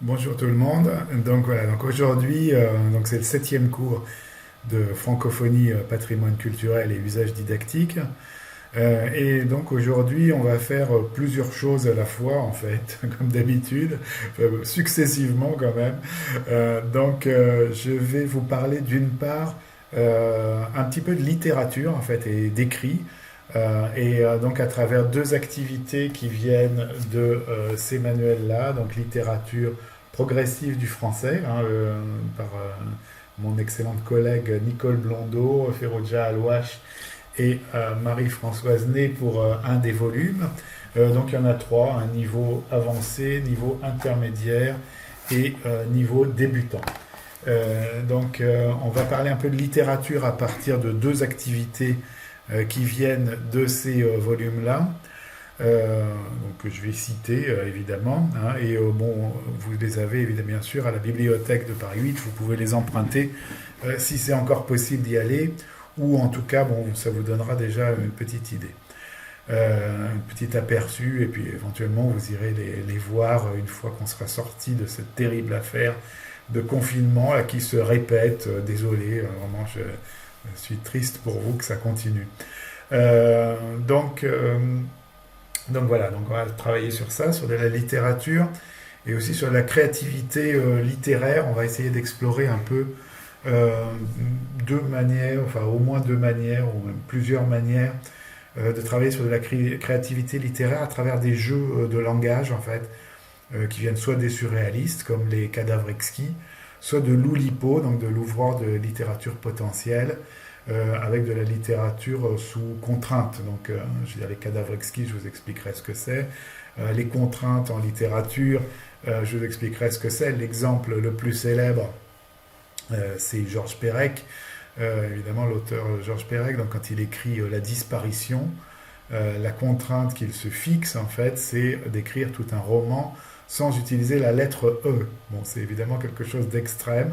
Bonjour tout le monde. Donc voilà, donc aujourd'hui, donc c'est le septième cours de francophonie, patrimoine culturel et usage didactique. Et donc aujourd'hui, on va faire plusieurs choses à la fois en fait, comme d'habitude, successivement quand même. Je vais vous parler d'une part un petit peu de littérature en fait et d'écrit. Donc à travers deux activités qui viennent de ces manuels-là, donc littérature progressive du français, par mon excellente collègue Nicole Blondeau, Ferroja Alouache et Marie-Françoise Ney pour un des volumes. Donc il y en a trois, un niveau avancé, niveau intermédiaire et niveau débutant. On va parler un peu de littérature à partir de deux activités qui viennent de ces volumes-là. Que je vais citer évidemment. Vous les avez évidemment bien sûr à la bibliothèque de Paris 8, vous pouvez les emprunter si c'est encore possible d'y aller, ou en tout cas, bon, ça vous donnera déjà une petite idée, un petit aperçu, et puis éventuellement vous irez les voir une fois qu'on sera sorti de cette terrible affaire de confinement là, qui se répète. Désolé, vraiment, je suis triste pour vous que ça continue. Euh, donc, euh, donc voilà, donc on va travailler sur ça, sur de la littérature et aussi sur la créativité littéraire. On va essayer d'explorer un peu euh, deux manières, enfin au moins deux manières, ou même plusieurs manières de travailler sur de la créativité littéraire à travers des jeux de langage en fait, qui viennent soit des surréalistes comme les cadavres exquis, soit de l'Oulipo, donc de l'ouvroir de littérature potentielle, avec de la littérature sous contrainte. Je veux dire, les cadavres exquis, je vous expliquerai ce que c'est. Les contraintes en littérature, je vous expliquerai ce que c'est. L'exemple le plus célèbre, c'est Georges Perec, évidemment l'auteur Georges Perec, donc quand il écrit La disparition, la contrainte qu'il se fixe, en fait, c'est d'écrire tout un roman sans utiliser la lettre E. Bon, c'est évidemment quelque chose d'extrême,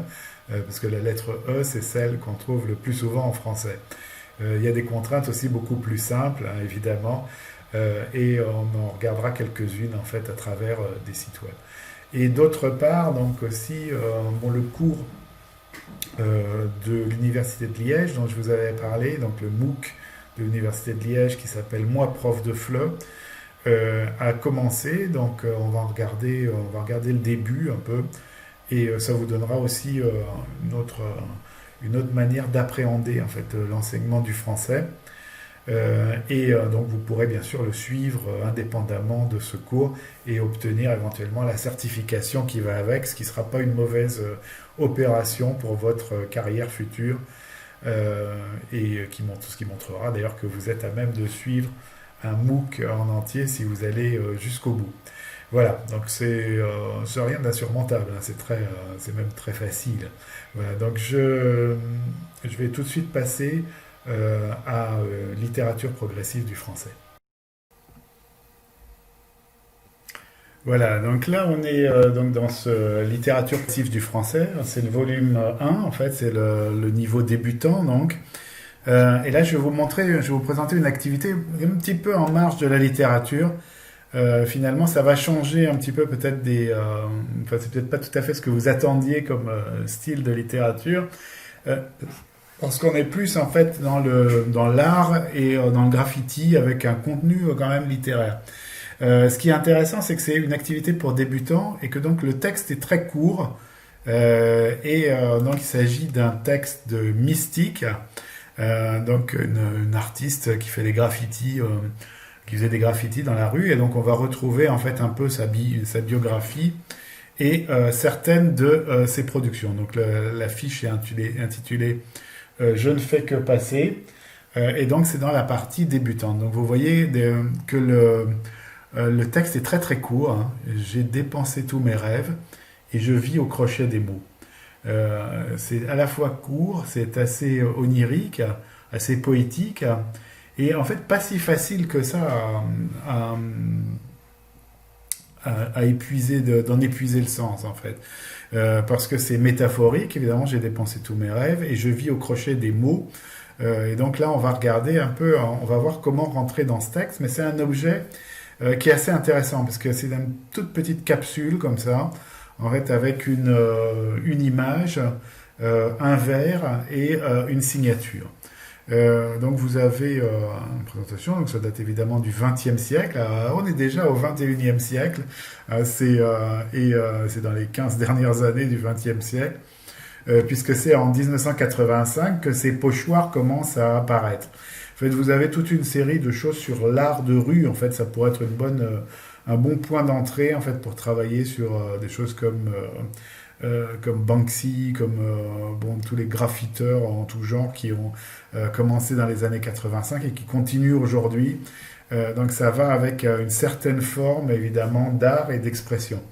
parce que la lettre E, c'est celle qu'on trouve le plus souvent en français. Il y a des contraintes aussi beaucoup plus simples, hein, évidemment, et on en regardera quelques-unes, en fait, à travers des sites web. Et d'autre part, donc aussi, le cours de l'Université de Liège, dont je vous avais parlé, donc le MOOC de l'Université de Liège qui s'appelle Moi, prof de FLE, a commencé. On va regarder le début un peu, et ça vous donnera aussi une autre manière d'appréhender en fait l'enseignement du français. Donc vous pourrez bien sûr le suivre indépendamment de ce cours et obtenir éventuellement la certification qui va avec, ce qui ne sera pas une mauvaise opération pour votre carrière future, ce qui montrera d'ailleurs que vous êtes à même de suivre un MOOC en entier si vous allez jusqu'au bout. Voilà, donc c'est rien d'insurmontable, hein, c'est même très facile. Voilà, je vais tout de suite passer à littérature progressive du français. Voilà, donc là on est donc dans ce littérature progressive du français. C'est le volume 1 en fait, c'est le niveau débutant donc. Et là je vais vous présenter une activité un petit peu en marge de la littérature. Finalement, ça va changer un petit peu peut-être enfin, c'est peut-être pas tout à fait ce que vous attendiez comme style de littérature, euh, parce qu'on est plus en fait dans l'art et dans le graffiti avec un contenu quand même littéraire. Ce qui est intéressant, c'est que c'est une activité pour débutants et que donc le texte est très court. Donc il s'agit d'un texte de Mystique, donc une artiste qui fait des graffitis. Qui faisait des graffitis dans la rue, et donc on va retrouver en fait un peu sa biographie et certaines de ses productions. Donc la fiche est intitulée Je ne fais que passer, et donc c'est dans la partie débutante. Donc vous voyez que le texte est très très court, hein. J'ai dépensé tous mes rêves et je vis au crochet des mots. C'est à la fois court, c'est assez onirique, assez poétique, et en fait, pas si facile que ça à épuiser, d'en épuiser le sens, en fait. Parce que c'est métaphorique, évidemment, j'ai dépensé tous mes rêves et je vis au crochet des mots. Et donc là, on va regarder un peu, on va voir comment rentrer dans ce texte, mais c'est un objet qui est assez intéressant parce que c'est une toute petite capsule comme ça, en fait, avec une image, un vers et une signature. Donc vous avez une présentation, donc ça date évidemment du XXe siècle. On est déjà au XXIe siècle, c'est dans les 15 dernières années du XXe siècle, puisque c'est en 1985 que ces pochoirs commencent à apparaître. En fait, vous avez toute une série de choses sur l'art de rue. En fait, ça pourrait être un bon point d'entrée en fait pour travailler sur des choses comme Banksy, comme tous les graffiteurs en tout genre qui ont commencé dans les années 85 et qui continuent aujourd'hui. Donc ça va avec une certaine forme évidemment d'art et d'expression.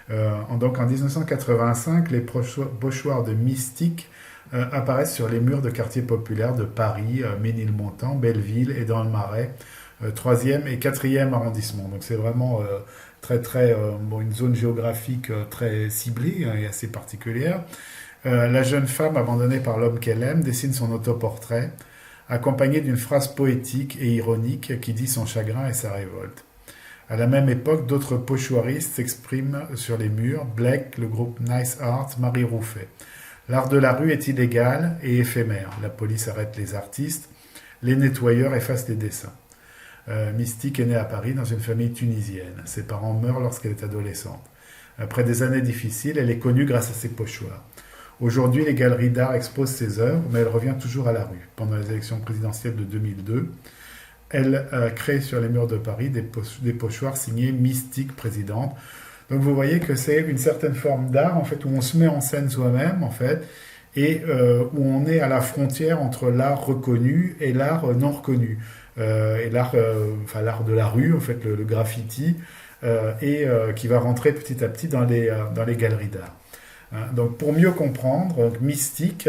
Donc en 1985, les pochoirs de Mystique apparaissent sur les murs de quartiers populaires de Paris, Ménilmontant, Belleville et dans le Marais, 3e et 4e arrondissement. Donc c'est vraiment une zone géographique très ciblée et assez particulière. La jeune femme abandonnée par l'homme qu'elle aime dessine son autoportrait, accompagnée d'une phrase poétique et ironique qui dit son chagrin et sa révolte. À la même époque, d'autres pochoiristes s'expriment sur les murs, Blake, le groupe Nice Art, Marie Rouffet. L'art de la rue est illégal et éphémère. La police arrête les artistes, les nettoyeurs effacent les dessins. Mystique est née à Paris dans une famille tunisienne. Ses parents meurent lorsqu'elle est adolescente. Après des années difficiles, elle est connue grâce à ses pochoirs. Aujourd'hui, les galeries d'art exposent ses œuvres, mais elle revient toujours à la rue. Pendant les élections présidentielles de 2002, elle crée sur les murs de Paris des pochoirs signés Mystique présidente. Donc vous voyez que c'est une certaine forme d'art en fait où on se met en scène soi-même en fait et où on est à la frontière entre l'art reconnu et l'art non reconnu. Et l'art de la rue, en fait, le graffiti, qui va rentrer petit à petit dans les galeries d'art. Donc, pour mieux comprendre, Mystique,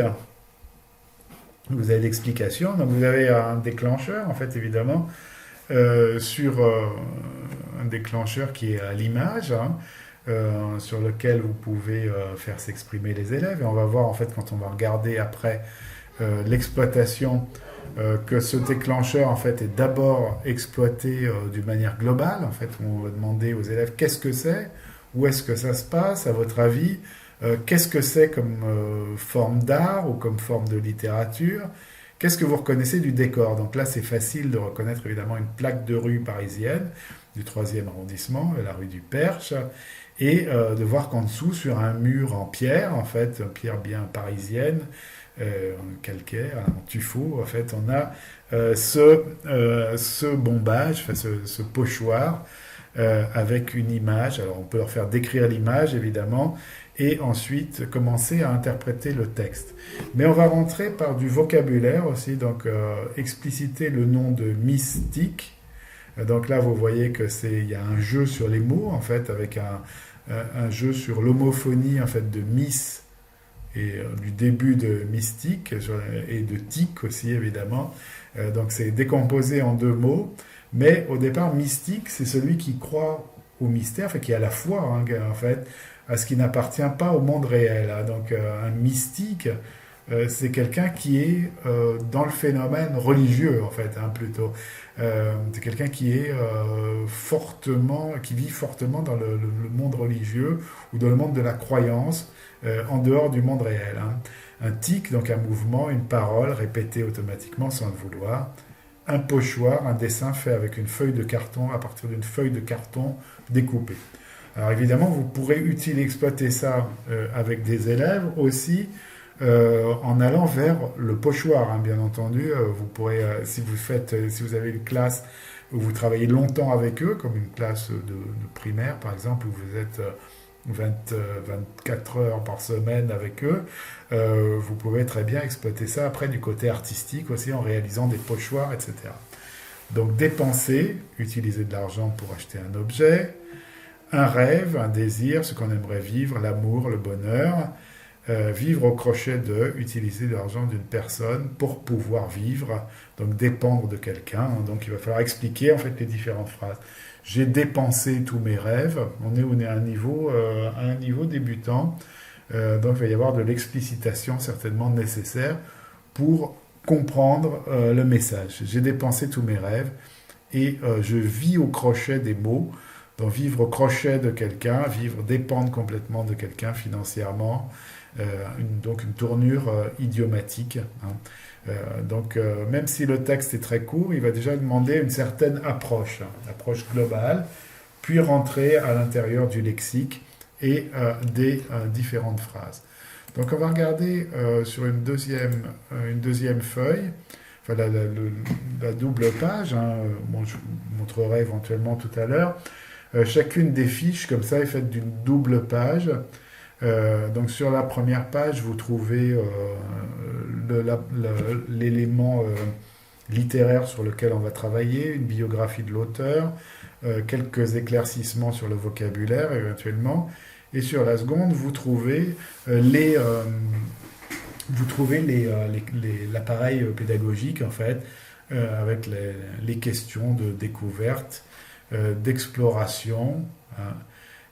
vous avez l'explication. Donc, vous avez un déclencheur, en fait, évidemment, sur un déclencheur qui est à l'image, sur lequel vous pouvez faire s'exprimer les élèves. Et on va voir, en fait, quand on va regarder après l'exploitation, que ce déclencheur en fait est d'abord exploité d'une manière globale. En fait, on va demander aux élèves qu'est-ce que c'est, où est-ce que ça se passe, à votre avis, qu'est-ce que c'est comme forme d'art ou comme forme de littérature, qu'est-ce que vous reconnaissez du décor. Donc là, c'est facile de reconnaître évidemment une plaque de rue parisienne du 3e arrondissement, la rue du Perche, et de voir qu'en dessous, sur un mur en pierre, en fait, une pierre bien parisienne, en calcaire, en tuffeau, en fait, on a ce bombage, enfin, ce pochoir avec une image. Alors on peut leur faire décrire l'image, évidemment, et ensuite commencer à interpréter le texte. Mais on va rentrer par du vocabulaire aussi, donc expliciter le nom de Mystique. Donc là, vous voyez il y a un jeu sur les mots, en fait, avec un jeu sur l'homophonie, en fait, de Miss et du début de Mystique et de Tic aussi évidemment. Donc c'est décomposé en 2 mots, mais au départ Mystique c'est celui qui croit au mystère, fait qui a la foi en fait à ce qui n'appartient pas au monde réel. Donc un mystique c'est quelqu'un qui est dans le phénomène religieux en fait plutôt. C'est quelqu'un qui est qui vit fortement dans le monde religieux ou dans le monde de la croyance. En dehors du monde réel. Un tic, donc un mouvement, une parole répétée automatiquement sans le vouloir. Un pochoir, un dessin fait avec une feuille de carton, à partir d'une feuille de carton découpée. Alors évidemment, vous pourrez exploiter ça avec des élèves aussi en allant vers le pochoir, bien entendu. Vous pourrez, si vous avez une classe où vous travaillez longtemps avec eux, comme une classe de primaire par exemple, où vous êtes 24 heures par semaine avec eux, vous pouvez très bien exploiter ça après du côté artistique aussi en réalisant des pochoirs, etc. Donc dépenser, utiliser de l'argent pour acheter un objet, un rêve, un désir, ce qu'on aimerait vivre, l'amour, le bonheur, vivre au crochet de, utiliser de l'argent d'une personne pour pouvoir vivre, donc dépendre de quelqu'un. Donc il va falloir expliquer en fait les différentes phrases. J'ai dépensé tous mes rêves. On est à un niveau débutant. Donc il va y avoir de l'explicitation certainement nécessaire pour comprendre le message. J'ai dépensé tous mes rêves et je vis au crochet des mots Donc vivre au crochet de quelqu'un, vivre dépendre complètement de quelqu'un financièrement, donc une tournure idiomatique. Hein. Même si le texte est très court, il va déjà demander une certaine approche, hein, approche globale, puis rentrer à l'intérieur du lexique et des différentes phrases. Donc on va regarder sur une deuxième feuille, enfin la double page, hein, bon, je vous montrerai éventuellement tout à l'heure. Chacune des fiches, comme ça, est faite d'une double page. Donc sur la première page, vous trouvez l'élément littéraire sur lequel on va travailler, une biographie de l'auteur, quelques éclaircissements sur le vocabulaire éventuellement. Et sur la seconde, vous trouvez l'appareil pédagogique en fait, avec les questions de découverte, d'exploration. Hein.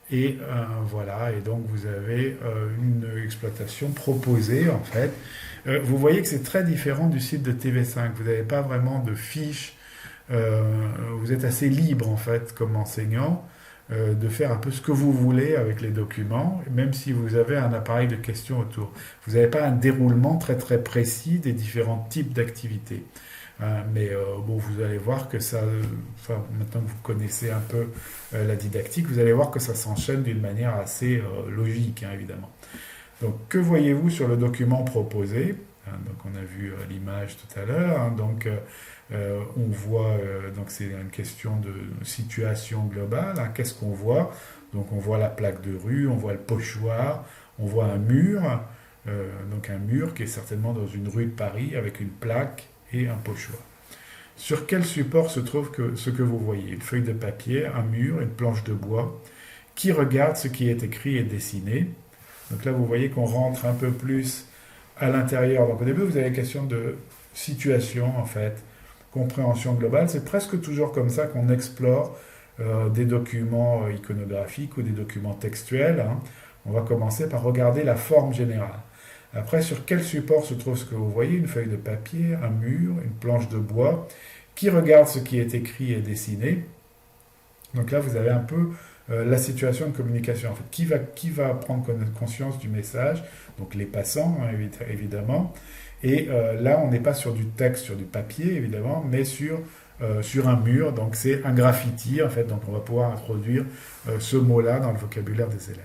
Et voilà, et donc vous avez une exploitation proposée en fait. Vous voyez que c'est très différent du site de TV5. Vous n'avez pas vraiment de fiches. Vous êtes assez libre en fait comme enseignant de faire un peu ce que vous voulez avec les documents, même si vous avez un appareil de questions autour. Vous n'avez pas un déroulement très très précis des différents types d'activités. Mais bon, vous allez voir que ça, enfin, maintenant que vous connaissez un peu la didactique, vous allez voir que ça s'enchaîne d'une manière assez logique, hein, évidemment. Donc, que voyez-vous sur le document proposé? Donc, on a vu l'image tout à l'heure. Hein, donc, on voit, donc c'est une question de situation globale. Hein, qu'est-ce qu'on voit? Donc, on voit la plaque de rue, on voit le pochoir, on voit un mur. Donc, un mur qui est certainement dans une rue de Paris avec une plaque et un pochoir. Sur quel support se trouve ce que vous voyez? Une feuille de papier, un mur, une planche de bois. Qui regarde ce qui est écrit et dessiné? Donc là, vous voyez qu'on rentre un peu plus à l'intérieur. Donc au début, vous avez la question de situation, en fait, compréhension globale. C'est presque toujours comme ça qu'on explore des documents iconographiques ou des documents textuels. Hein. On va commencer par regarder la forme générale. Après, sur quel support se trouve ce que vous voyez? Une feuille de papier, un mur, une planche de bois. Qui regarde ce qui est écrit et dessiné? Donc là, vous avez un peu la situation de communication. En fait, qui va prendre conscience du message? Donc les passants, hein, évidemment. Et là, on n'est pas sur du texte, sur du papier, évidemment, mais sur un mur. Donc c'est un graffiti, en fait. Donc on va pouvoir introduire ce mot-là dans le vocabulaire des élèves.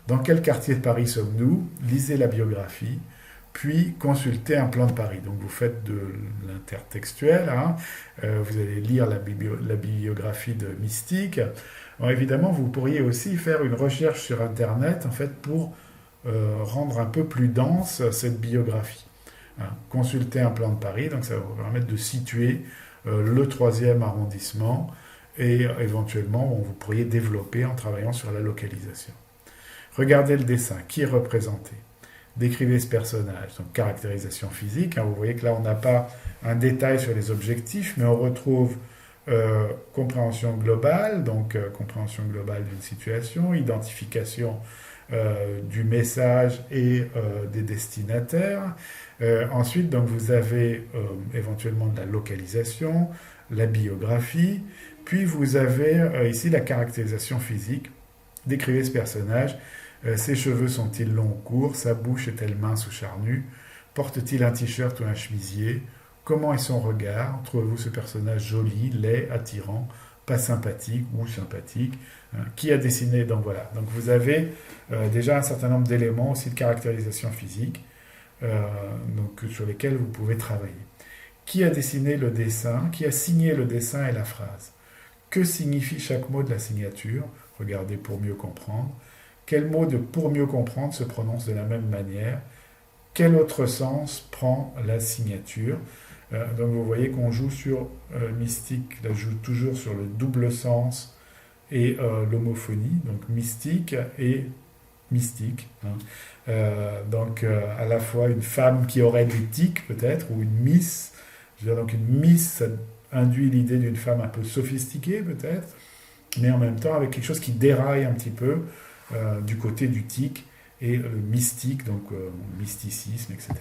Dans quel quartier de Paris sommes-nous? Lisez la biographie, puis consultez un plan de Paris. Donc vous faites de l'intertextuel, hein. Vous allez lire la biographie de Mystique. Alors évidemment, vous pourriez aussi faire une recherche sur Internet en fait, pour rendre un peu plus dense cette biographie. Hein. Consultez un plan de Paris, donc ça va vous permettre de situer le 3e arrondissement et éventuellement, vous pourriez développer en travaillant sur la localisation. Regardez le dessin, qui est représenté? Décrivez ce personnage, donc caractérisation physique. Hein, vous voyez que là, on n'a pas un détail sur les objectifs, mais on retrouve compréhension globale, donc compréhension globale d'une situation, identification du message et des destinataires. Ensuite, donc, vous avez éventuellement de la localisation, la biographie, puis vous avez ici la caractérisation physique. Décrivez ce personnage. Ses cheveux sont-ils longs ou courts? Sa bouche est-elle mince ou charnue? Porte-t-il un t-shirt ou un chemisier? Comment est son regard? Trouvez-vous ce personnage joli, laid, attirant, pas sympathique ou sympathique? Qui a dessiné? Donc voilà. Donc vous avez déjà un certain nombre d'éléments aussi de caractérisation physique donc, sur lesquels vous pouvez travailler. Qui a dessiné le dessin? Qui a signé le dessin et la phrase? Que signifie chaque mot de la signature? Regardez pour mieux comprendre. Quel mot de pour mieux comprendre se prononce de la même manière? Quel autre sens prend la signature? Donc vous voyez qu'on joue sur mystique, là joue toujours sur le double sens et l'homophonie, donc mystique et mystique. Hein. Donc à la fois une femme qui aurait des tics peut-être, ou une miss. Je veux dire, donc une miss, ça induit l'idée d'une femme un peu sophistiquée peut-être, mais en même temps avec quelque chose qui déraille un petit peu du côté du tic et le mystique, donc mysticisme, etc.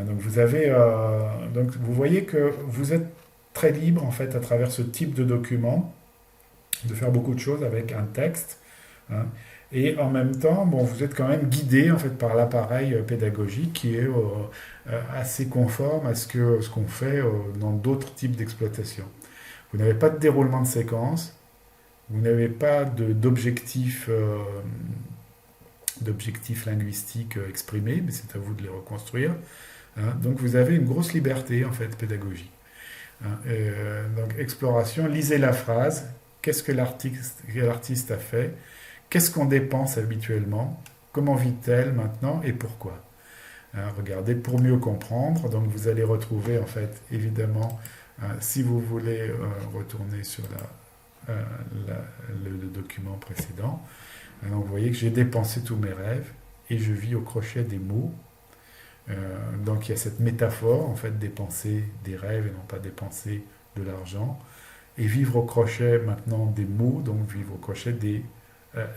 Donc vous voyez que vous êtes très libre en fait à travers ce type de document de faire beaucoup de choses avec un texte, hein. Et en même temps, bon, vous êtes quand même guidé en fait par l'appareil pédagogique qui est assez conforme à ce qu'on fait dans d'autres types d'exploitation. Vous n'avez pas de déroulement de séquence, vous n'avez pas d'objectifs linguistiques exprimés, mais c'est à vous de les reconstruire, hein. Donc vous avez une grosse liberté en fait pédagogique, hein. Donc exploration, lisez la phrase, qu'est-ce que l'artiste a fait, qu'est-ce qu'on dépense habituellement, comment vit-elle maintenant et pourquoi. Hein, regardez pour mieux comprendre. Donc vous allez retrouver en fait évidemment, si vous voulez retourner sur le document précédent, donc vous voyez que j'ai dépensé tous mes rêves et je vis au crochet des mots. Donc il y a cette métaphore en fait, dépenser des rêves et non pas dépenser de l'argent, et vivre au crochet maintenant des mots, donc vivre au crochet des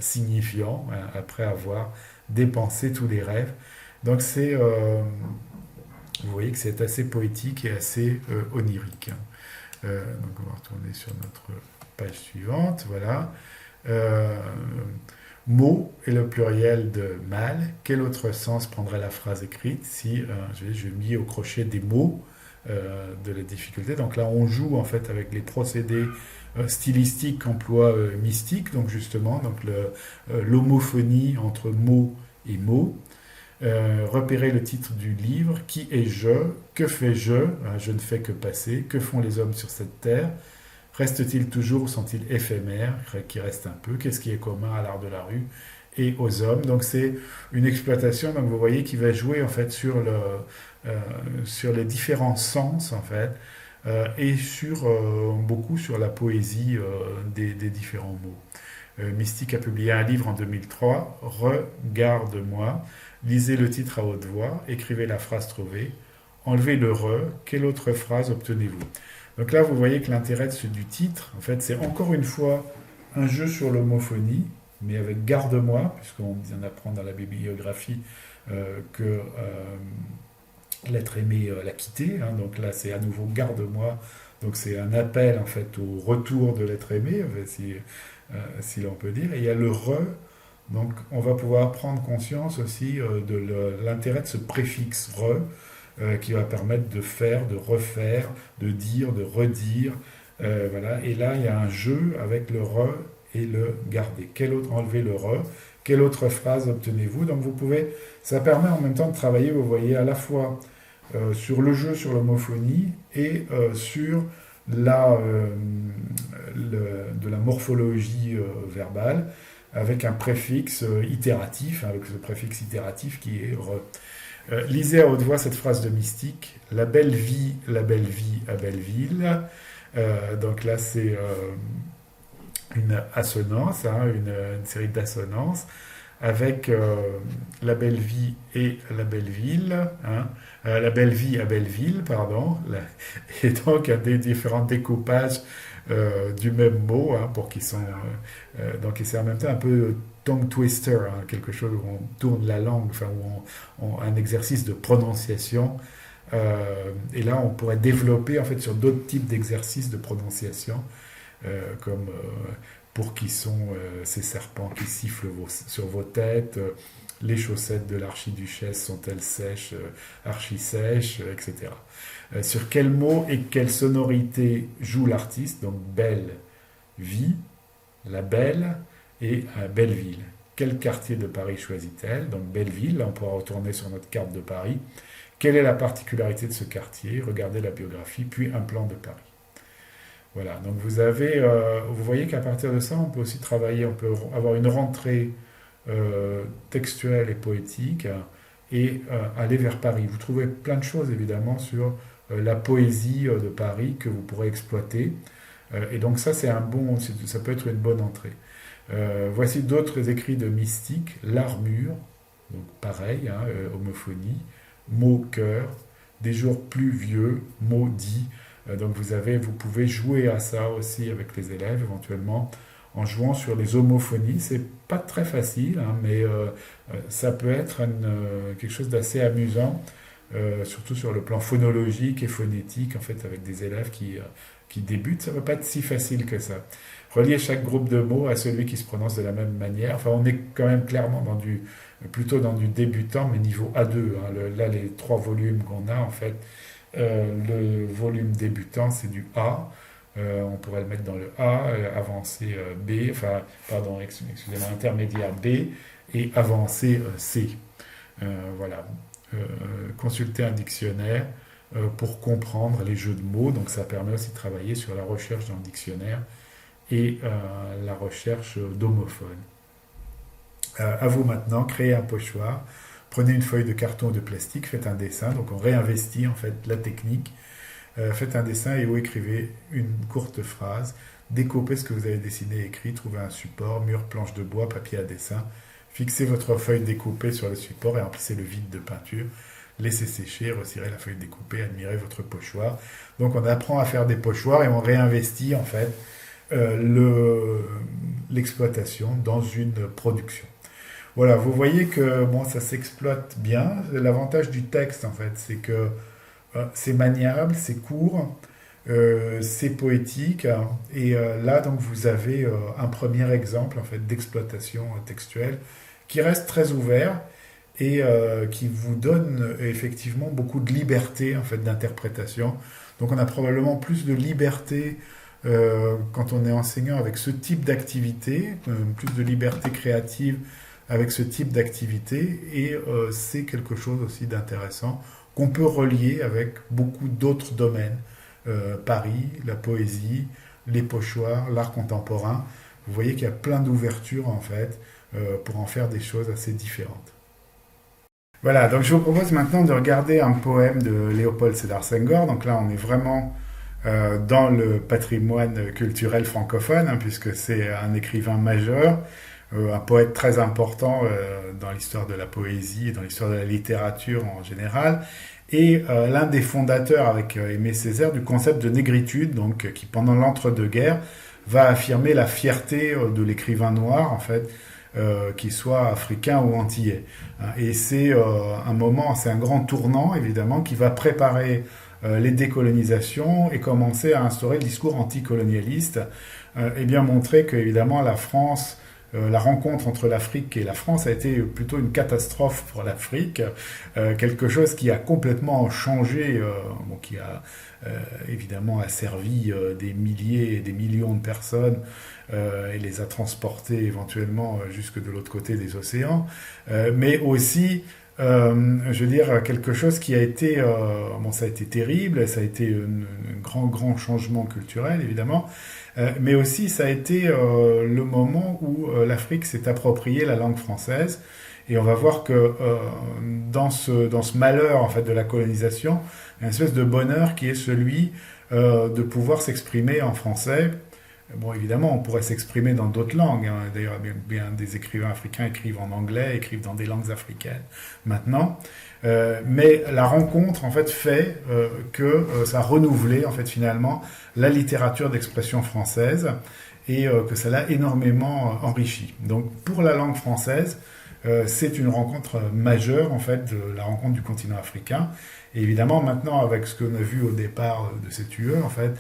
signifiants, hein, après avoir dépensé tous les rêves. Donc vous voyez que c'est assez poétique et assez onirique, hein. Donc on va retourner sur notre page suivante, voilà. Euh, Mot est le pluriel de mal. Quel autre sens prendrait la phrase écrite si je mis au crochet des mots de la difficulté. Donc là, on joue en fait avec les procédés stylistiques qu'emploie Mystique, donc justement, donc l'homophonie entre mot et mot. Repérer le titre du livre, qui est je, que fais je, je ne fais que passer, que font les hommes sur cette terre, reste-t-il toujours ou sont-ils éphémères, qui reste un peu, qu'est-ce qui est commun à l'art de la rue et aux hommes. Donc c'est une exploitation, donc vous voyez, qui va jouer en fait sur les différents sens en fait, et beaucoup sur la poésie des différents mots. Mystique a publié un livre en 2003, Regarde-moi. Lisez le titre à haute voix, écrivez la phrase trouvée, enlevez le quelle autre phrase obtenez-vous? Donc là, vous voyez que l'intérêt du titre, en fait, c'est encore une fois un jeu sur l'homophonie, mais avec garde-moi, puisqu'on vient d'apprendre dans la bibliographie que l'être aimé l'a quitté, hein. Donc là, c'est à nouveau garde-moi. Donc c'est un appel en fait au retour de l'être aimé, en fait, si l'on peut dire. Et il y a le donc on va pouvoir prendre conscience aussi de l'intérêt de ce préfixe qui va permettre de faire, de refaire, de dire, de redire. Voilà. Et là, il y a un jeu avec le et le garder. Enlever le quelle autre phrase obtenez-vous? Donc ça permet en même temps de travailler, vous voyez, à la fois sur le jeu, sur l'homophonie et sur de la morphologie verbale, avec un préfixe itératif, avec ce préfixe itératif qui est lisez à haute voix cette phrase de Mystique. La belle vie à Belleville. Donc là, c'est une assonance, hein, une série d'assonances avec la belle vie et la belle ville, hein, la belle vie à Belleville, pardon, et donc des différents découpages du même mot, hein, pour qu'ils sont donc c'est en même temps un peu tongue twister, hein, quelque chose où on tourne la langue, enfin un exercice de prononciation. Et là, on pourrait développer en fait sur d'autres types d'exercices de prononciation, comme pour qui sont ces serpents qui sifflent sur vos têtes, les chaussettes de l'archiduchesse sont-elles sèches, archi-sèches, etc. Sur quel mot et quelle sonorité joue l'artiste? Donc belle vie, la belle et Belleville. Quel quartier de Paris choisit-elle? Donc Belleville, là on pourra retourner sur notre carte de Paris. Quelle est la particularité de ce quartier? Regardez la biographie, puis un plan de Paris. Voilà, donc vous voyez qu'à partir de ça, on peut aussi travailler, on peut avoir une rentrée textuelle et poétique, et aller vers Paris. Vous trouvez plein de choses évidemment sur la poésie de Paris que vous pourrez exploiter. Et donc ça, ça peut être une bonne entrée. Voici d'autres écrits de Mystique. L'armure, donc pareil, hein, homophonie, mot cœur, des jours pluvieux, maudit. Donc vous pouvez jouer à ça aussi avec les élèves éventuellement en jouant sur les homophonies. C'est pas très facile, hein, mais ça peut être quelque chose d'assez amusant, surtout sur le plan phonologique et phonétique, en fait, avec des élèves qui qui débute, ça ne va pas être si facile que ça. Relier chaque groupe de mots à celui qui se prononce de la même manière. Enfin, on est quand même clairement plutôt dans du débutant, mais niveau A2. Hein. Là, les 3 volumes qu'on a, en fait, le volume débutant, c'est du A. On pourrait le mettre dans le A, avancé B, enfin, pardon, excusez-moi, intermédiaire B et avancé C. Voilà. Consulter un dictionnaire pour comprendre les jeux de mots. Donc ça permet aussi de travailler sur la recherche dans le dictionnaire et la recherche d'homophones. À vous maintenant, créez un pochoir, prenez une feuille de carton ou de plastique, faites un dessin, donc on réinvestit en fait la technique, faites un dessin et vous écrivez une courte phrase, découpez ce que vous avez dessiné et écrit, trouvez un support, mur, planche de bois, papier à dessin, fixez votre feuille découpée sur le support et remplissez le vide de peinture, laissez sécher, retirez la feuille découpée, admirez votre pochoir. Donc on apprend à faire des pochoirs et on réinvestit en fait l'exploitation dans une production. Voilà, vous voyez que bon, ça s'exploite bien. L'avantage du texte, en fait, c'est que c'est maniable, c'est court, c'est poétique. Hein, et là, donc, vous avez un premier exemple, en fait, d'exploitation textuelle qui reste très ouvert et qui vous donne effectivement beaucoup de liberté, en fait, d'interprétation. Donc, on a probablement plus de liberté quand on est enseignant avec ce type d'activité, plus de liberté créative avec ce type d'activité et c'est quelque chose aussi d'intéressant qu'on peut relier avec beaucoup d'autres domaines. Paris, la poésie, les pochoirs, l'art contemporain. Vous voyez qu'il y a plein d'ouvertures en fait pour en faire des choses assez différentes. Voilà, donc je vous propose maintenant de regarder un poème de Léopold Sédar Senghor. Donc là, on est vraiment dans le patrimoine culturel francophone, hein, puisque c'est un écrivain majeur, un poète très important dans l'histoire de la poésie et dans l'histoire de la littérature en général, et l'un des fondateurs avec Aimé Césaire du concept de négritude, donc qui pendant l'entre-deux-guerres va affirmer la fierté de l'écrivain noir, en fait, qu'il soit africain ou antillais. Et c'est un moment, c'est un grand tournant, évidemment, qui va préparer les décolonisations et commencer à instaurer le discours anticolonialiste, et bien montrer que, évidemment, la France, la rencontre entre l'Afrique et la France a été plutôt une catastrophe pour l'Afrique, quelque chose qui a complètement changé, bon, qui a évidemment asservi des milliers et des millions de personnes et les a transportés éventuellement jusque de l'autre côté des océans, mais aussi je veux dire, quelque chose qui a été, bon, ça a été terrible, ça a été un grand changement culturel, évidemment, mais aussi ça a été le moment où l'Afrique s'est appropriée la langue française, et on va voir que dans ce malheur, en fait, de la colonisation, il y a une espèce de bonheur qui est celui de pouvoir s'exprimer en français. Bon, évidemment, on pourrait s'exprimer dans d'autres langues. Hein. D'ailleurs, bien des écrivains africains écrivent en anglais, écrivent dans des langues africaines maintenant. Mais la rencontre, en fait, fait que ça a renouvelé, en fait, finalement, la littérature d'expression française et que ça l'a énormément enrichi. Donc, pour la langue française, c'est une rencontre majeure, en fait, de la rencontre du continent africain. Et évidemment, maintenant, avec ce qu'on a vu au départ de cette UE, en fait,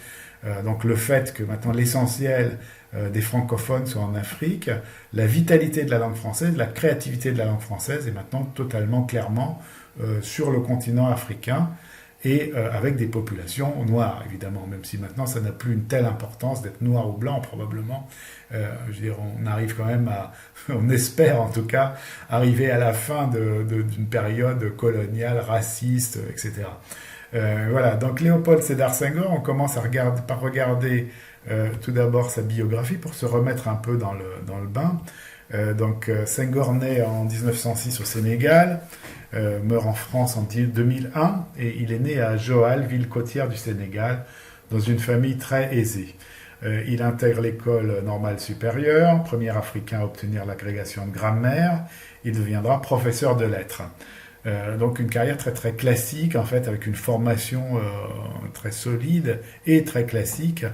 donc le fait que maintenant l'essentiel des francophones soit en Afrique, la vitalité de la langue française, la créativité de la langue française est maintenant totalement clairement sur le continent africain et avec des populations noires, évidemment, même si maintenant ça n'a plus une telle importance d'être noir ou blanc, probablement. Je veux dire, on arrive quand même on espère en tout cas, arriver à la fin d'une période coloniale, raciste, etc. Voilà, donc Léopold Sédar Senghor, on commence par regarder tout d'abord sa biographie pour se remettre un peu dans le bain. Senghor naît en 1906 au Sénégal, meurt en France en 2001 et il est né à Joal, ville côtière du Sénégal, dans une famille très aisée. Il intègre l'école normale supérieure, premier Africain à obtenir l'agrégation de grammaire. Il deviendra professeur de lettres. Donc une carrière très classique en fait, avec une formation très solide et très classique,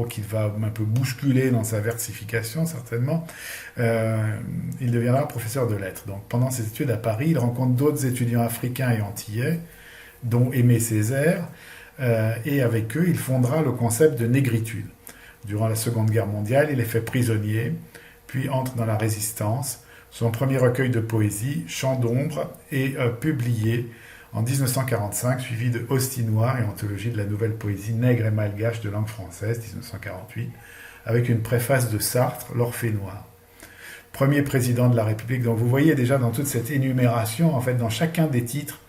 qui va un peu bousculer dans sa versification certainement. Il deviendra professeur de lettres. Donc pendant ses études à Paris, il rencontre d'autres étudiants africains et antillais, dont Aimé Césaire. et avec eux, il fondera le concept de négritude. Durant la Seconde Guerre mondiale, il est fait prisonnier, puis entre dans la résistance. Son premier recueil de poésie, Chants d'ombre, est publié en 1945, suivi de Hostie noire et anthologie de la nouvelle poésie nègre et malgache de langue française, 1948, avec une préface de Sartre, L'Orphée noir. Premier président de la République. Donc vous voyez déjà dans toute cette énumération, en fait, dans chacun des titres,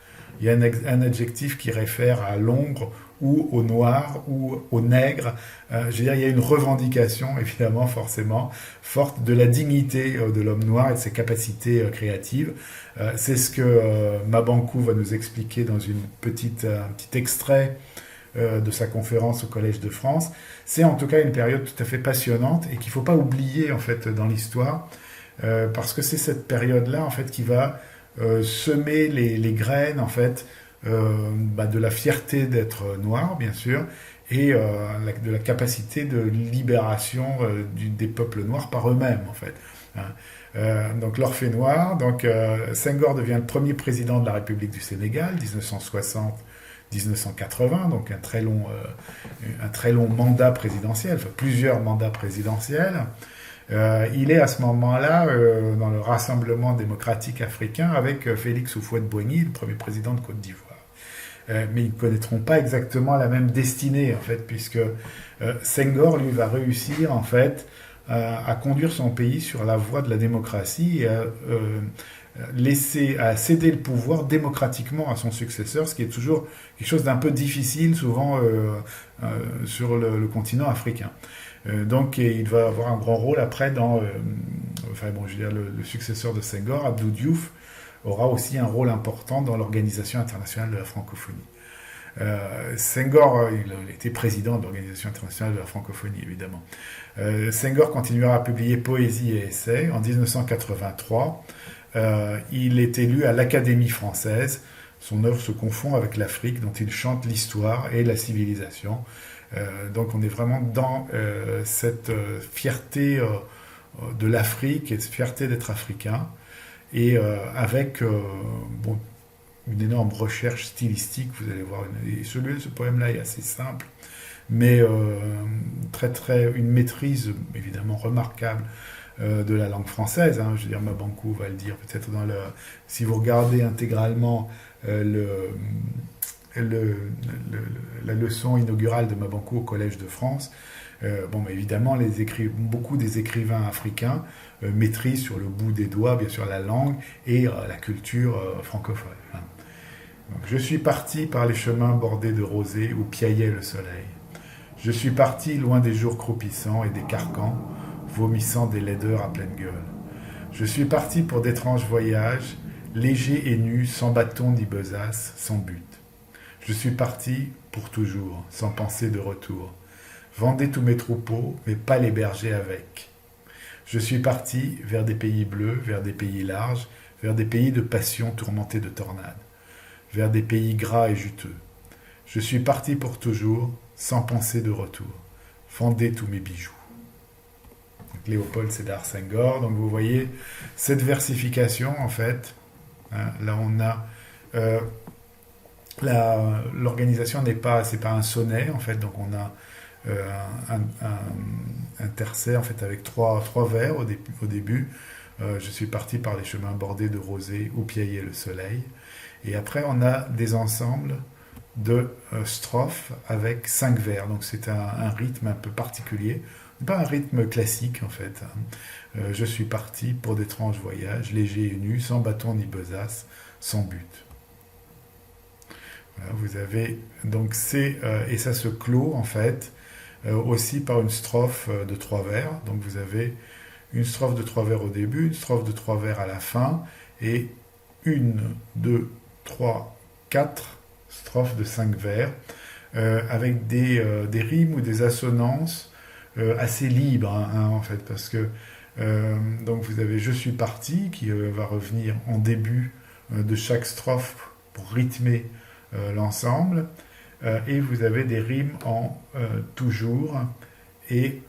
il y a un adjectif qui réfère à l'ombre ou au noir ou au nègre. Je veux dire, il y a une revendication, évidemment, forcément, forte de la dignité de l'homme noir et de ses capacités créatives. C'est ce que Mabankou va nous expliquer dans un petit extrait de sa conférence au Collège de France. C'est en tout cas une période tout à fait passionnante et qu'il ne faut pas oublier, en fait, dans l'histoire, parce que c'est cette période-là, en fait, qui va semer les graines, en fait, de la fierté d'être noir, bien sûr, et de la capacité de libération des peuples noirs par eux-mêmes, en fait. Donc l'Orphée noir, Senghor devient le premier président de la République du Sénégal, 1960-1980, donc un très long mandat présidentiel, enfin plusieurs mandats présidentiels. Il est à ce moment-là dans le Rassemblement démocratique africain avec Félix Houphouët-Boigny, le premier président de Côte d'Ivoire. Mais ils ne connaîtront pas exactement la même destinée, en fait, puisque Senghor, lui, va réussir, en fait, à conduire son pays sur la voie de la démocratie et à céder le pouvoir démocratiquement à son successeur, ce qui est toujours quelque chose d'un peu difficile, souvent, sur le continent africain. Donc il va avoir un grand rôle après le successeur de Senghor, Abdou Diouf, aura aussi un rôle important dans l'Organisation internationale de la francophonie. Senghor, il était président de l'Organisation internationale de la francophonie, évidemment. Senghor continuera à publier poésie et essais. En 1983, il est élu à l'Académie française. Son œuvre se confond avec l'Afrique, dont il chante l'histoire et la civilisation. Donc on est vraiment dans cette fierté de l'Afrique et cette fierté d'être africain, et avec une énorme recherche stylistique, vous allez voir. Et ce poème-là est assez simple, mais une maîtrise évidemment remarquable de la langue française. Je veux dire, Mabankou va le dire peut-être si vous regardez intégralement la leçon inaugurale de Mabankou au Collège de France. Évidemment, beaucoup des écrivains africains maîtrisent sur le bout des doigts, bien sûr, la langue et la culture francophone. Donc, je suis parti par les chemins bordés de rosée où piaillait le soleil. Je suis parti loin des jours croupissants et des carcans, vomissant des laideurs à pleine gueule. Je suis parti pour d'étranges voyages, légers et nus, sans bâton ni besace, sans but. Je suis parti pour toujours, sans pensée de retour. Vendez tous mes troupeaux, mais pas les bergers avec. Je suis parti vers des pays bleus, vers des pays larges, vers des pays de passion tourmentés de tornades, vers des pays gras et juteux. Je suis parti pour toujours, sans pensée de retour. Vendez tous mes bijoux. Donc, Léopold Sédar Senghor. Donc vous voyez cette versification, en fait. Là on a l'organisation c'est pas un sonnet, en fait. Donc on a un tercet, en fait, avec trois vers au début. Je suis parti par les chemins bordés de rosée où piaillait le soleil. Et après on a des ensembles de strophes avec 5 vers. Donc c'est un rythme un peu particulier, pas un rythme classique, en fait. Je suis parti pour d'étranges voyages, léger et nu, sans bâton ni besace, sans but. Voilà, vous avez donc et ça se clôt, en fait, aussi par une strophe de 3 vers. Donc vous avez une strophe de 3 vers au début, une strophe de 3 vers à la fin, et 1, 2, 3, 4 strophes de 5 vers, avec des rimes ou des assonances assez libres, en fait, parce que donc vous avez « Je suis parti » qui va revenir en début de chaque strophe pour rythmer l'ensemble, et vous avez des rimes en toujours et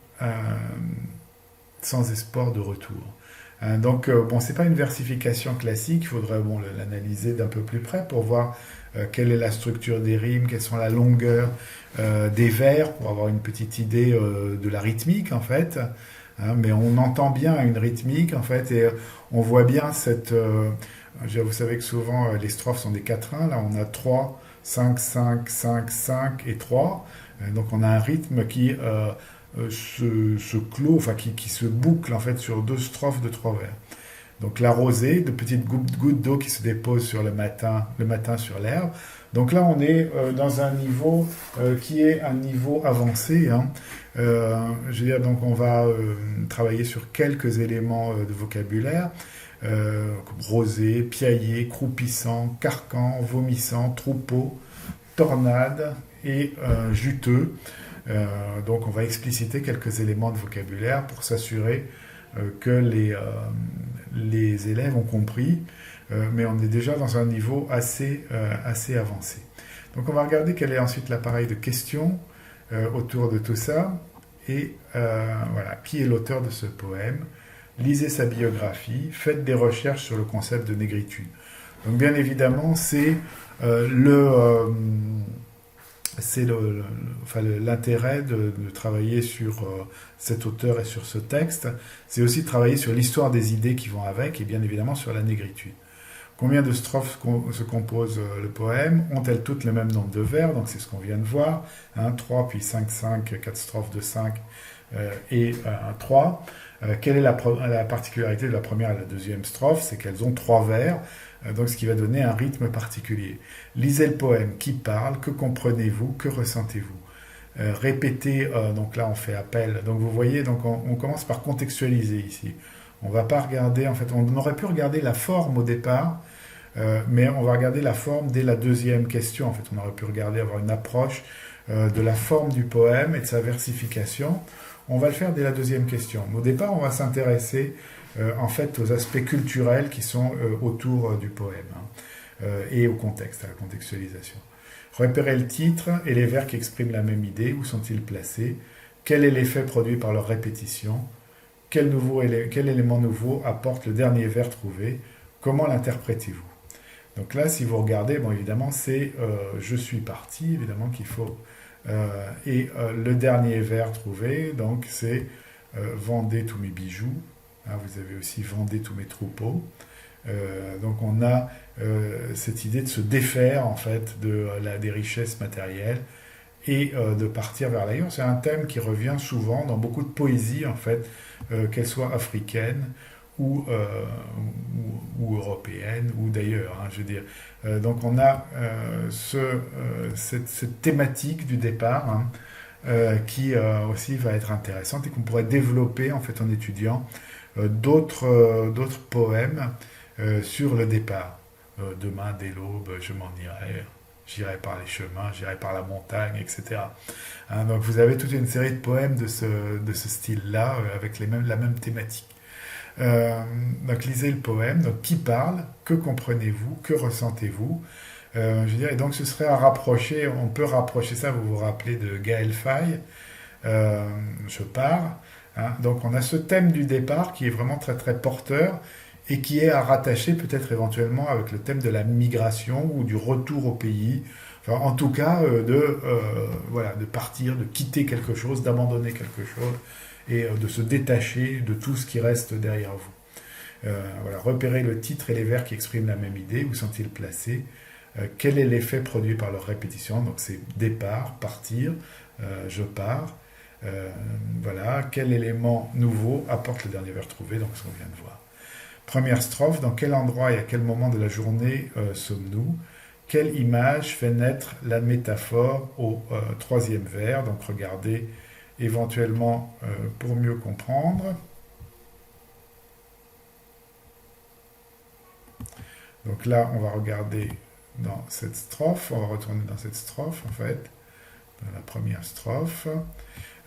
sans espoir de retour. Donc, bon, c'est pas une versification classique, il faudrait bon, l'analyser d'un peu plus près pour voir quelle est la structure des rimes, quelles sont la longueur des vers, pour avoir une petite idée de la rythmique, en fait. Mais on entend bien une rythmique, en fait, et on voit bien vous savez que souvent les strophes sont des quatrains, là on a 3, 5, 5, 5, 5 et 3. Donc on a un rythme qui se clôt, enfin qui se boucle en fait sur deux strophes de trois vers. Donc la rosée, de petites gouttes d'eau qui se déposent sur le matin sur l'herbe. Donc là, on est dans un niveau qui est un niveau avancé, hein. Je veux dire, donc on va travailler sur quelques éléments de vocabulaire, comme rosée, piaillé, croupissant, carcan, vomissant, troupeau, tornade et juteux. Donc on va expliciter quelques éléments de vocabulaire pour s'assurer que les élèves ont compris, mais on est déjà dans un niveau assez avancé. Donc on va regarder quel est ensuite l'appareil de questions autour de tout ça, et voilà, qui est l'auteur de ce poème, lisez sa biographie, faites des recherches sur le concept de négritude. Donc bien évidemment, c'est l'intérêt de travailler sur cet auteur et sur ce texte, c'est aussi de travailler sur l'histoire des idées qui vont avec, et bien évidemment sur la négritude. Combien de strophes se compose le poème? Ont-elles toutes le même nombre de vers? Donc c'est ce qu'on vient de voir, 3, puis 5, 5, 4 strophes de 5 et 3. Quelle est la particularité de la première et la deuxième strophe? C'est qu'elles ont 3 vers, donc ce qui va donner un rythme particulier. Lisez le poème, qui parle, que comprenez-vous, que ressentez-vous? Répétez, donc là on fait appel. Donc vous voyez, donc on commence par contextualiser ici. On va pas regarder, en fait, on aurait pu regarder la forme au départ, mais on va regarder la forme dès la deuxième question. En fait, on aurait pu avoir une approche de la forme du poème et de sa versification. On va le faire dès la deuxième question. Mais au départ, on va s'intéresser en fait aux aspects culturels qui sont autour du poème, et au contexte, à la contextualisation. Repérez le titre et les vers qui expriment la même idée. Où sont-ils placés? Quel est l'effet produit par leur répétition? Quel élément nouveau apporte le dernier vers trouvé? Comment l'interprétez-vous? Donc là, si vous regardez, bon, évidemment, c'est je suis parti, évidemment qu'il faut. Le dernier vers trouvé, donc c'est vendez tous mes bijoux. Vous avez aussi vendez tous mes troupeaux. Donc on a cette idée de se défaire en fait des richesses matérielles et de partir vers l'ailleurs. C'est un thème qui revient souvent dans beaucoup de poésie en fait, qu'elle soit africaine ou européenne ou d'ailleurs, je veux dire. Donc on a cette thématique du départ, qui aussi va être intéressante et qu'on pourrait développer en fait en étudiant d'autres poèmes sur le départ. Demain, dès l'aube, je m'en irai, j'irai par les chemins, j'irai par la montagne, etc. Donc vous avez toute une série de poèmes de ce style-là, avec la même thématique. Donc lisez le poème, donc qui parle, que comprenez-vous, que ressentez-vous? Je veux dire, et donc ce serait à rapprocher, on peut rapprocher ça, vous vous rappelez de Gaël Faye, je pars. Donc on a ce thème du départ qui est vraiment très très porteur et qui est à rattacher peut-être éventuellement avec le thème de la migration ou du retour au pays. Enfin, en tout cas, de partir, de quitter quelque chose, d'abandonner quelque chose et de se détacher de tout ce qui reste derrière vous. Repérez le titre et les vers qui expriment la même idée. Où sont-ils placés? Quel est l'effet produit par leur répétition? Donc c'est départ, partir, je pars. Quel élément nouveau apporte le dernier vers trouvé? Donc ce qu'on vient de voir. Première strophe, dans quel endroit et à quel moment de la journée sommes-nous? Quelle image fait naître la métaphore au troisième vers? Donc regardez éventuellement pour mieux comprendre. Donc là, on va regarder dans cette strophe, on va retourner dans cette strophe en fait, dans la première strophe.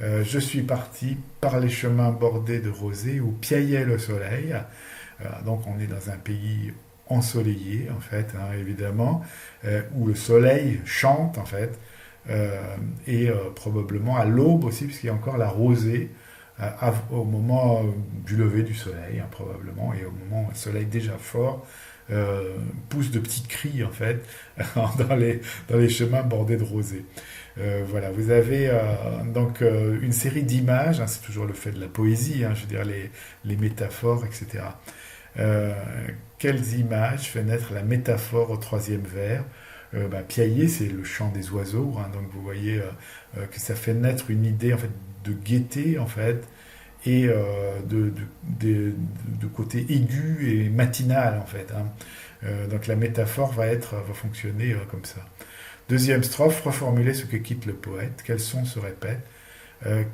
Je suis parti par les chemins bordés de rosée où piaillait le soleil. Donc on est dans un pays ensoleillé en fait, évidemment, où le soleil chante en fait, et probablement à l'aube aussi, puisqu'il y a encore la rosée au moment du lever du soleil, hein, probablement, et au moment où le soleil déjà fort pousse de petits cris, en fait, dans les chemins bordés de rosée. Voilà, vous avez donc une série d'images, hein, c'est toujours le fait de la poésie, hein, je veux dire les métaphores, etc. Euh, Quelles images fait naître la métaphore au troisième vers? Piailler, c'est le chant des oiseaux, hein, donc vous voyez que ça fait naître une idée en fait de gaieté en fait et de côté aigu et matinal en fait, hein. Donc la métaphore va fonctionner comme ça. Deuxième strophe, reformulez ce que quitte le poète. Quels sons se répètent?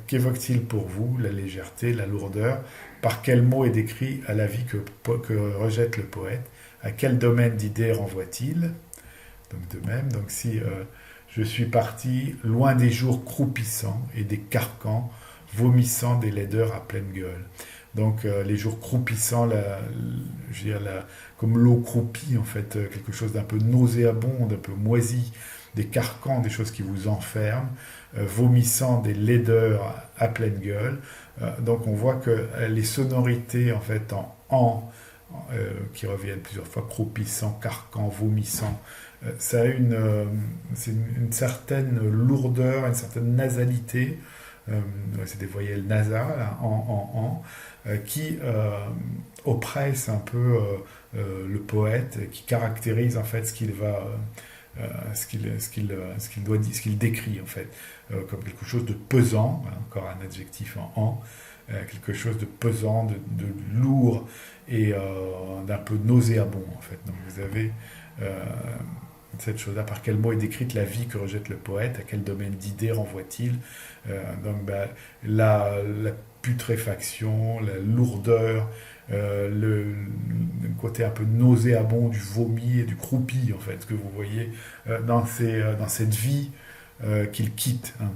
Qu'évoque-t-il pour vous? La légèreté, la lourdeur? Par quel mot est décrit à la vie que rejette le poète? À quel domaine d'idées renvoie-t-il? Donc de même, donc si je suis parti loin des jours croupissants et des carcans, vomissant des laideurs à pleine gueule. Donc les jours croupissants, je veux dire, comme l'eau croupie, en fait, quelque chose d'un peu nauséabond, d'un peu moisi, des carcans, des choses qui vous enferment, vomissant des laideurs à pleine gueule. Donc on voit que les sonorités, en fait, qui reviennent plusieurs fois, croupissant, carcan, vomissant, ça a une certaine lourdeur, une certaine nasalité, c'est des voyelles nasales, hein, qui oppresse un peu le poète, qui caractérise en fait ce qu'il va, ce qu'il décrit en fait, comme quelque chose de pesant, hein, encore un adjectif en, quelque chose de pesant, de lourd et d'un peu nauséabond en fait. Donc vous avez cette chose-là, par quel mot est décrite la vie que rejette le poète, à quel domaine d'idées renvoie-t-il? La putréfaction, la lourdeur, le côté un peu nauséabond du vomi et du croupi, en fait, ce que vous voyez dans cette vie qu'il quitte, hein.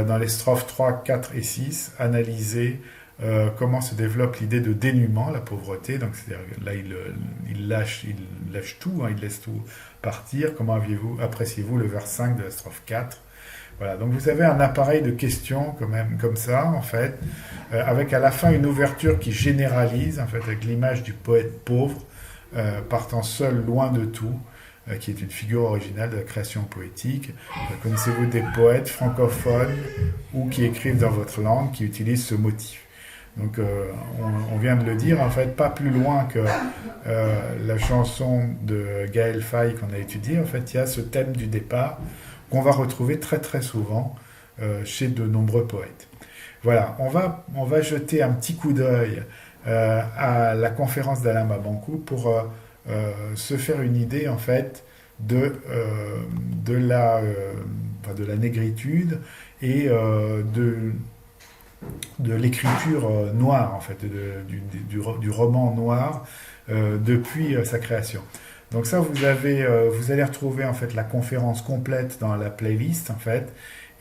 Dans les strophes 3, 4 et 6, analysez comment se développe l'idée de dénuement, la pauvreté. Donc là, il lâche tout, hein, il laisse tout partir. Comment appréciez-vous le vers 5 de la strophe 4? Voilà, donc vous avez un appareil de questions quand même comme ça, en fait, avec à la fin une ouverture qui généralise, en fait, avec l'image du poète pauvre, partant seul loin de tout, qui est une figure originale de la création poétique. Connaissez-vous des poètes francophones ou qui écrivent dans votre langue qui utilisent ce motif? Donc on vient de le dire, en fait, pas plus loin que la chanson de Gaël Faye qu'on a étudiée, en fait, il y a ce thème du départ qu'on va retrouver très très souvent chez de nombreux poètes. Voilà, on va jeter un petit coup d'œil à la conférence d'Alain Mabankou pour se faire une idée, en fait, de la négritude et de l'écriture noire, en fait, du roman noir depuis sa création. Donc ça, vous allez retrouver en fait la conférence complète dans la playlist, en fait,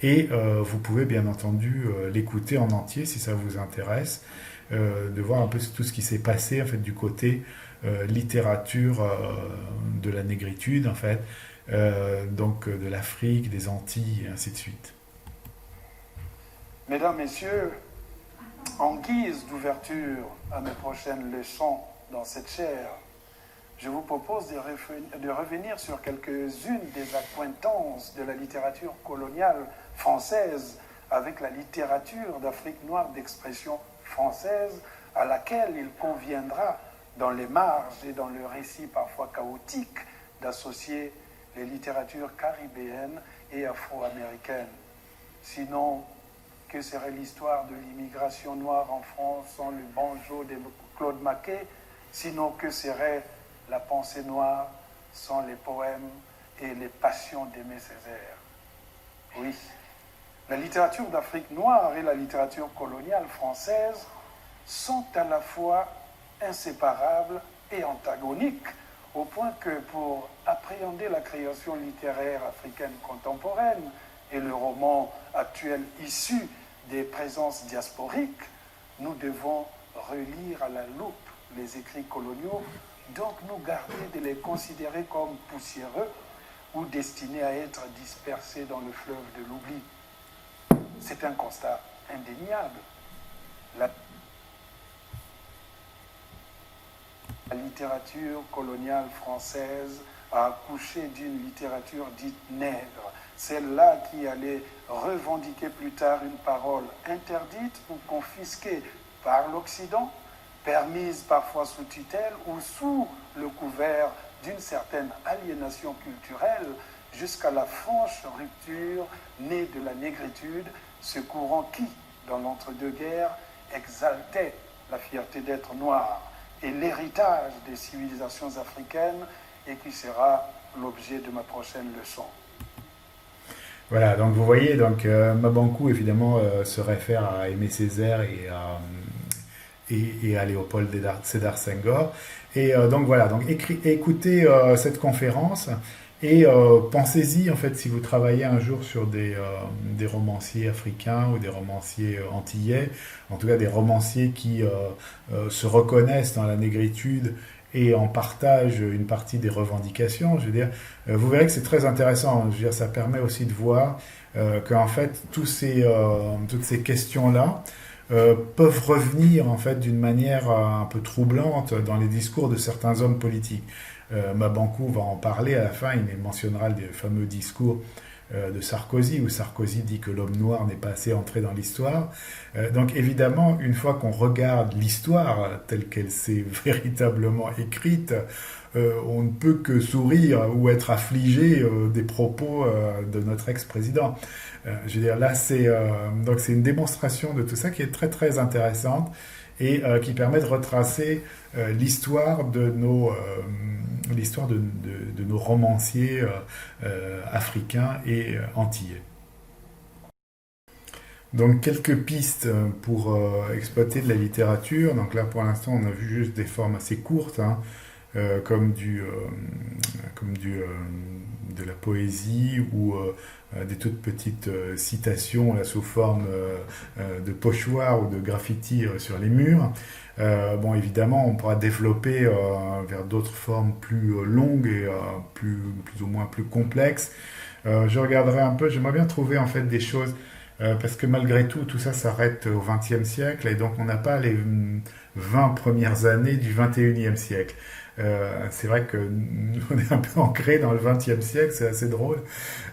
et vous pouvez bien entendu l'écouter en entier si ça vous intéresse, de voir un peu tout ce qui s'est passé en fait du côté littérature de la négritude, en fait, donc de l'Afrique, des Antilles et ainsi de suite. Mesdames, Messieurs, en guise d'ouverture à mes prochaines leçons dans cette chaire, je vous propose de revenir sur quelques-unes des accointances de la littérature coloniale française avec la littérature d'Afrique noire d'expression française, à laquelle il conviendra, dans les marges et dans le récit parfois chaotique, d'associer les littératures caribéennes et afro-américaines. Sinon, que serait l'histoire de l'immigration noire en France sans le banjo de Claude Maquet? Sinon, que serait la pensée noire sans les poèmes et les passions d'Aimé Césaire? Oui, la littérature d'Afrique noire et la littérature coloniale française sont à la fois inséparables et antagoniques, au point que pour appréhender la création littéraire africaine contemporaine et le roman actuel issu des présences diasporiques, nous devons relire à la loupe les écrits coloniaux, donc nous garder de les considérer comme poussiéreux ou destinés à être dispersés dans le fleuve de l'oubli. C'est un constat indéniable. La littérature coloniale française a accouché d'une littérature dite nègre, celle-là qui allait revendiquer plus tard une parole interdite ou confisquée par l'Occident, permise parfois sous tutelle ou sous le couvert d'une certaine aliénation culturelle, jusqu'à la franche rupture née de la négritude, ce courant qui, dans l'entre-deux-guerres, exaltait la fierté d'être noir et l'héritage des civilisations africaines, et qui sera l'objet de ma prochaine leçon. Voilà, donc vous voyez, donc Mabankou évidemment se réfère à Aimé Césaire et à Léopold Sédar Senghor. Et donc voilà, donc écoutez cette conférence et pensez-y en fait si vous travaillez un jour sur des romanciers africains ou des romanciers antillais, en tout cas des romanciers qui se reconnaissent dans la négritude et en partagent une partie des revendications. Je veux dire, vous verrez que c'est très intéressant. Je veux dire, ça permet aussi de voir qu'en fait toutes ces questions-là peuvent revenir en fait d'une manière un peu troublante dans les discours de certains hommes politiques. Mabankou va en parler à la fin, il mentionnera le fameux discours de Sarkozy, où Sarkozy dit que l'homme noir n'est pas assez entré dans l'histoire. Donc évidemment, une fois qu'on regarde l'histoire telle qu'elle s'est véritablement écrite, on ne peut que sourire ou être affligé des propos de notre ex-président. Je veux dire, là, donc c'est une démonstration de tout ça qui est très très intéressante et qui permet de retracer l'histoire de nos romanciers africains et antillais. Donc quelques pistes pour exploiter de la littérature. Donc là pour l'instant on a vu juste des formes assez courtes, hein, comme de la poésie ou des toutes petites citations là, sous forme de pochoirs ou de graffitis sur les murs. Bon, évidemment, on pourra développer vers d'autres formes plus longues et plus ou moins plus complexes. Je regarderai un peu, j'aimerais bien trouver en fait des choses, parce que malgré tout ça s'arrête au XXe siècle, et donc on n'a pas les 20 premières années du XXIe siècle. C'est vrai que on est un peu ancré dans le XXe siècle, c'est assez drôle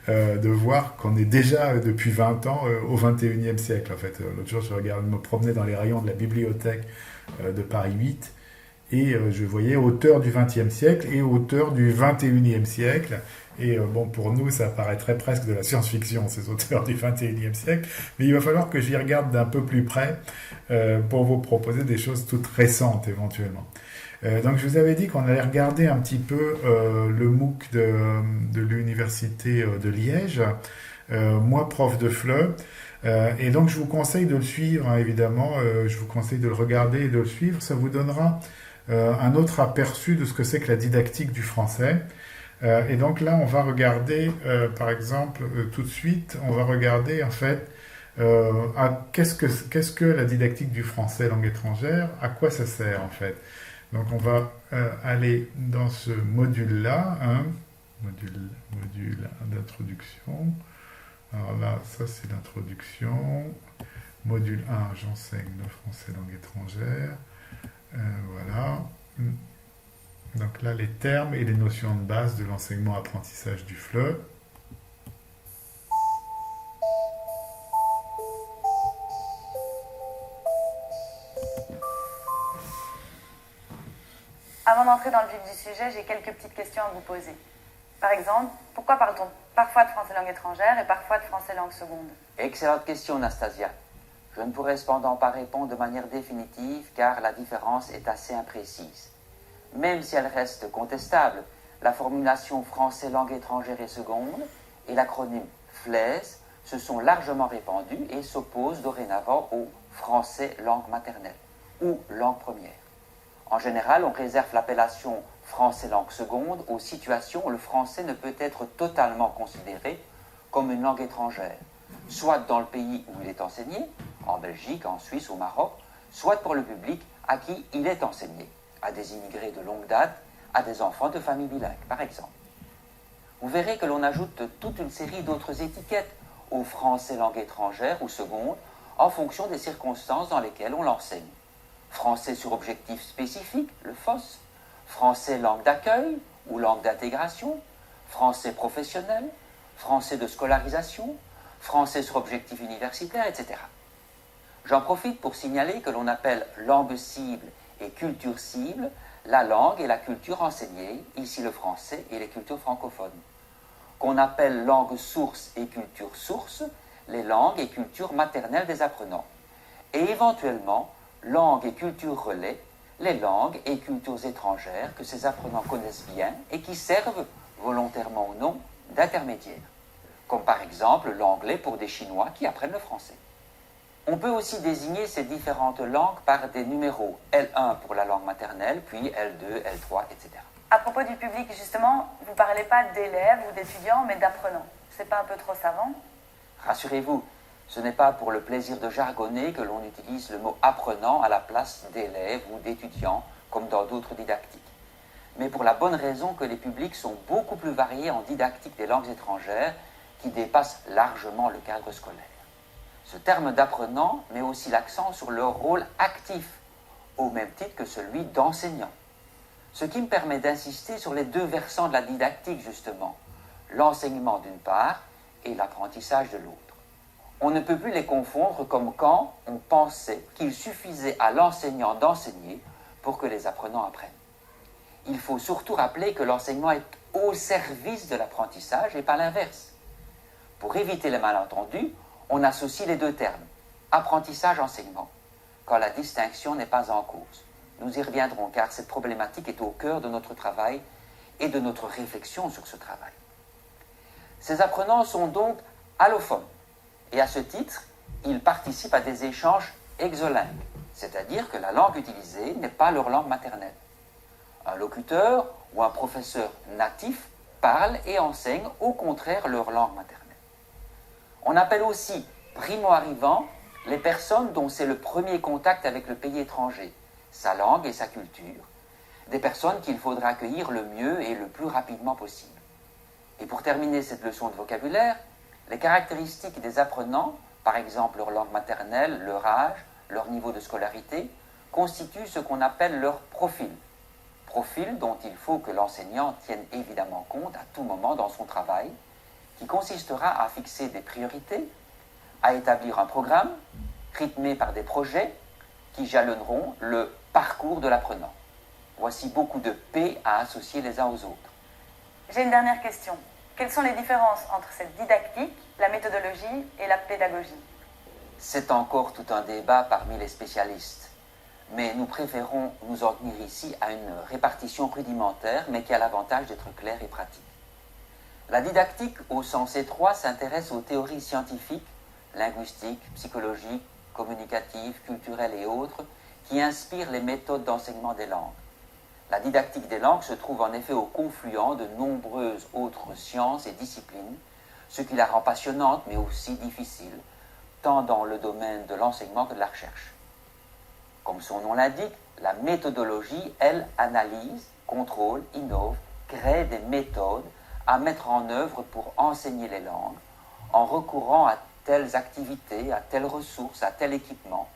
de voir qu'on est déjà depuis 20 ans au XXIe siècle. En fait, l'autre jour, je me promenais dans les rayons de la bibliothèque de Paris 8 et je voyais auteur du XXe siècle et auteur du XXIe siècle. Et bon, pour nous, ça paraîtrait presque de la science-fiction, ces auteurs du XXIe siècle. Mais il va falloir que j'y regarde d'un peu plus près pour vous proposer des choses toutes récentes éventuellement. Donc je vous avais dit qu'on allait regarder un petit peu le MOOC de l'université de Liège, moi prof de FLE, et donc je vous conseille de le suivre, hein, évidemment, je vous conseille de le regarder et de le suivre, ça vous donnera un autre aperçu de ce que c'est que la didactique du français. Et donc là on va regarder, par exemple, tout de suite, on va regarder en fait qu'est-ce que la didactique du français langue étrangère, à quoi ça sert en fait. Donc on va aller dans ce module-là, hein, module d'introduction. Alors là, ça c'est l'introduction. Module 1, j'enseigne le français langue étrangère. Voilà. Donc là, les termes et les notions de base de l'enseignement-apprentissage du FLE. Avant d'entrer dans le vif du sujet, j'ai quelques petites questions à vous poser. Par exemple, pourquoi parle-t-on parfois de français langue étrangère et parfois de français langue seconde? Excellente question, Nastasia. Je ne pourrais cependant pas répondre de manière définitive car la différence est assez imprécise. Même si elle reste contestable, la formulation français langue étrangère et seconde et l'acronyme FLAISE se sont largement répandus et s'opposent dorénavant au français langue maternelle ou langue première. En général, on réserve l'appellation français langue seconde aux situations où le français ne peut être totalement considéré comme une langue étrangère, soit dans le pays où il est enseigné, en Belgique, en Suisse, au Maroc, soit pour le public à qui il est enseigné, à des immigrés de longue date, à des enfants de familles bilingues, par exemple. Vous verrez que l'on ajoute toute une série d'autres étiquettes au français langue étrangère ou seconde en fonction des circonstances dans lesquelles on l'enseigne. Français sur objectif spécifique, le FOS, français langue d'accueil ou langue d'intégration, français professionnel, français de scolarisation, français sur objectif universitaire, etc. J'en profite pour signaler que l'on appelle langue cible et culture cible la langue et la culture enseignées, ici le français et les cultures francophones. Qu'on appelle langue source et culture source les langues et cultures maternelles des apprenants. Et éventuellement, langue et culture relais, les langues et cultures étrangères que ces apprenants connaissent bien et qui servent, volontairement ou non, d'intermédiaires. Comme par exemple l'anglais pour des Chinois qui apprennent le français. On peut aussi désigner ces différentes langues par des numéros, L1 pour la langue maternelle, puis L2, L3, etc. À propos du public, justement, vous ne parlez pas d'élèves ou d'étudiants, mais d'apprenants. C'est pas un peu trop savant? Rassurez-vous, ce n'est pas pour le plaisir de jargonner que l'on utilise le mot apprenant à la place d'élèves ou d'étudiants, comme dans d'autres didactiques. Mais pour la bonne raison que les publics sont beaucoup plus variés en didactique des langues étrangères, qui dépassent largement le cadre scolaire. Ce terme d'apprenant met aussi l'accent sur leur rôle actif, au même titre que celui d'enseignant. Ce qui me permet d'insister sur les deux versants de la didactique, justement, l'enseignement d'une part et l'apprentissage de l'autre. On ne peut plus les confondre comme quand on pensait qu'il suffisait à l'enseignant d'enseigner pour que les apprenants apprennent. Il faut surtout rappeler que l'enseignement est au service de l'apprentissage et pas l'inverse. Pour éviter les malentendus, on associe les deux termes, apprentissage-enseignement, quand la distinction n'est pas en cause. Nous y reviendrons car cette problématique est au cœur de notre travail et de notre réflexion sur ce travail. Ces apprenants sont donc allophones et à ce titre, ils participent à des échanges exolingues, c'est-à-dire que la langue utilisée n'est pas leur langue maternelle. Un locuteur ou un professeur natif parle et enseigne au contraire leur langue maternelle. On appelle aussi primo-arrivants les personnes dont c'est le premier contact avec le pays étranger, sa langue et sa culture, des personnes qu'il faudra accueillir le mieux et le plus rapidement possible. Et pour terminer cette leçon de vocabulaire, les caractéristiques des apprenants, par exemple leur langue maternelle, leur âge, leur niveau de scolarité, constituent ce qu'on appelle leur profil. Profil dont il faut que l'enseignant tienne évidemment compte à tout moment dans son travail, qui consistera à fixer des priorités, à établir un programme rythmé par des projets qui jalonneront le parcours de l'apprenant. Voici beaucoup de P à associer les uns aux autres. J'ai une dernière question. Quelles sont les différences entre cette didactique, la méthodologie et la pédagogie? C'est encore tout un débat parmi les spécialistes, mais nous préférons nous en tenir ici à une répartition rudimentaire, mais qui a l'avantage d'être claire et pratique. La didactique, au sens étroit, s'intéresse aux théories scientifiques, linguistiques, psychologiques, communicatives, culturelles et autres, qui inspirent les méthodes d'enseignement des langues. La didactique des langues se trouve en effet au confluent de nombreuses autres sciences et disciplines, ce qui la rend passionnante mais aussi difficile, tant dans le domaine de l'enseignement que de la recherche. Comme son nom l'indique, la méthodologie, elle, analyse, contrôle, innove, crée des méthodes à mettre en œuvre pour enseigner les langues, en recourant à telles activités, à telles ressources, à tel équipement,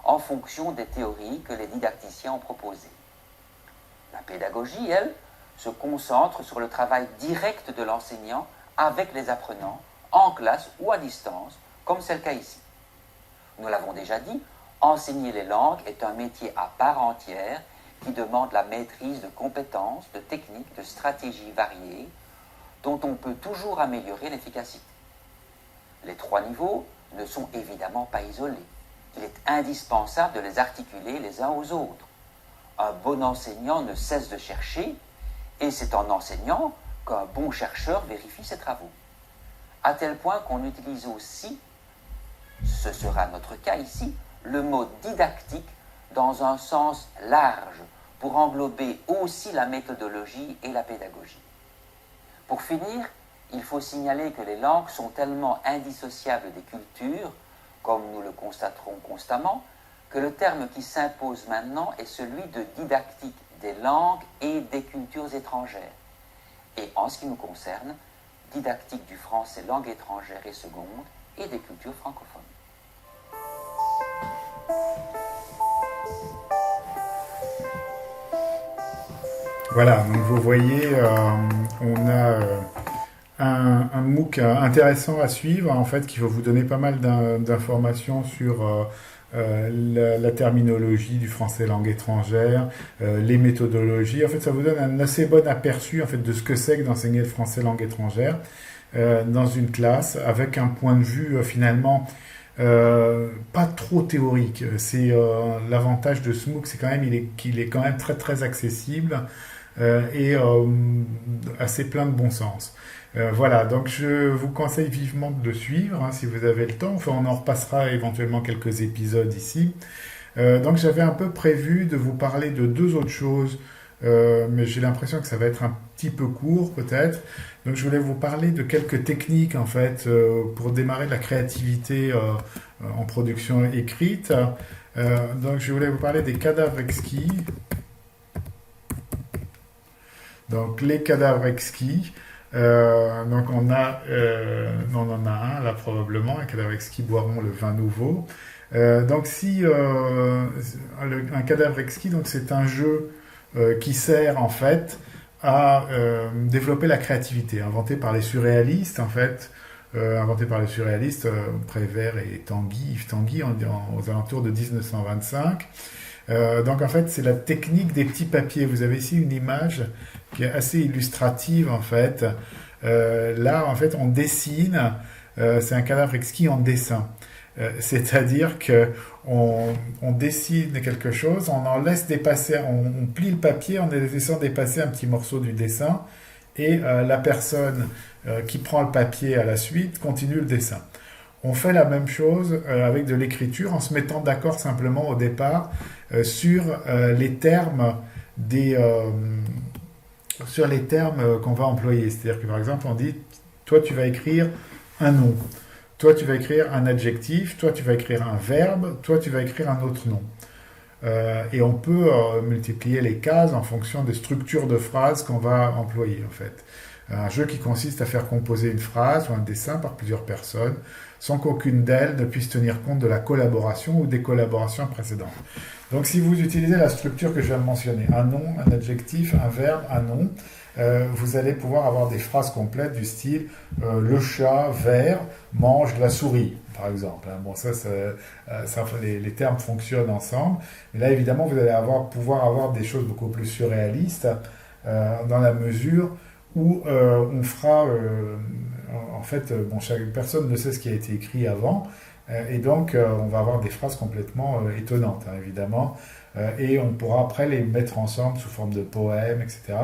en fonction des théories que les didacticiens ont proposées. La pédagogie, elle, se concentre sur le travail direct de l'enseignant avec les apprenants, en classe ou à distance, comme c'est le cas ici. Nous l'avons déjà dit, enseigner les langues est un métier à part entière qui demande la maîtrise de compétences, de techniques, de stratégies variées, dont on peut toujours améliorer l'efficacité. Les trois niveaux ne sont évidemment pas isolés. Il est indispensable de les articuler les uns aux autres. Un bon enseignant ne cesse de chercher, et c'est en enseignant qu'un bon chercheur vérifie ses travaux. À tel point qu'on utilise aussi, ce sera notre cas ici, le mot didactique dans un sens large, pour englober aussi la méthodologie et la pédagogie. Pour finir, il faut signaler que les langues sont tellement indissociables des cultures, comme nous le constaterons constamment, que le terme qui s'impose maintenant est celui de didactique des langues et des cultures étrangères. Et en ce qui nous concerne, didactique du français langue étrangère et seconde et des cultures francophones. Voilà, donc vous voyez, on a un MOOC intéressant à suivre, en fait, qui va vous donner pas mal d'informations sur la terminologie du français langue étrangère, les méthodologies. En fait, ça vous donne un assez bon aperçu en fait, de ce que c'est que d'enseigner le français langue étrangère dans une classe, avec un point de vue finalement pas trop théorique. C'est l'avantage de ce MOOC, c'est quand même qu'il est quand même très très accessible et assez plein de bon sens. Voilà, donc je vous conseille vivement de le suivre hein, si vous avez le temps. Enfin, on en repassera éventuellement quelques épisodes ici. Donc j'avais un peu prévu de vous parler de deux autres choses, mais j'ai l'impression que ça va être un petit peu court peut-être. Donc je voulais vous parler de quelques techniques en fait pour démarrer la créativité en production écrite. Donc je voulais vous parler des cadavres exquis. Donc les cadavres exquis. Donc on en a un là probablement, un cadavre exquis boiront le vin nouveau. Donc si un cadavre exquis, donc c'est un jeu qui sert en fait à développer la créativité, inventé par les surréalistes en fait, Prévert et Tanguy, Yves Tanguy aux alentours de 1925. Donc en fait c'est la technique des petits papiers. Vous avez ici une image qui est assez illustrative en fait. Là en fait on dessine, c'est un cadavre exquis en dessin. C'est-à-dire que on dessine quelque chose, on en laisse dépasser, on plie le papier en laissant dépasser un petit morceau du dessin et la personne qui prend le papier à la suite continue le dessin. On fait la même chose avec de l'écriture en se mettant d'accord simplement au départ sur les termes qu'on va employer. C'est-à-dire que par exemple on dit toi tu vas écrire un nom. Toi, tu vas écrire un adjectif, toi, tu vas écrire un verbe, toi, tu vas écrire un autre nom. Et on peut multiplier les cases en fonction des structures de phrases qu'on va employer, en fait. Un jeu qui consiste à faire composer une phrase ou un dessin par plusieurs personnes, sans qu'aucune d'elles ne puisse tenir compte de la collaboration ou des collaborations précédentes. Donc, si vous utilisez la structure que je viens de mentionner, un nom, un adjectif, un verbe, un nom, vous allez pouvoir avoir des phrases complètes du style le chat vert mange la souris, par exemple. Bon, les termes fonctionnent ensemble. Mais là, évidemment, vous allez pouvoir avoir des choses beaucoup plus surréalistes dans la mesure où on fera... en fait, chaque personne ne sait ce qui a été écrit avant. Et donc, on va avoir des phrases complètement étonnantes, hein, évidemment. Et on pourra après les mettre ensemble sous forme de poèmes, etc.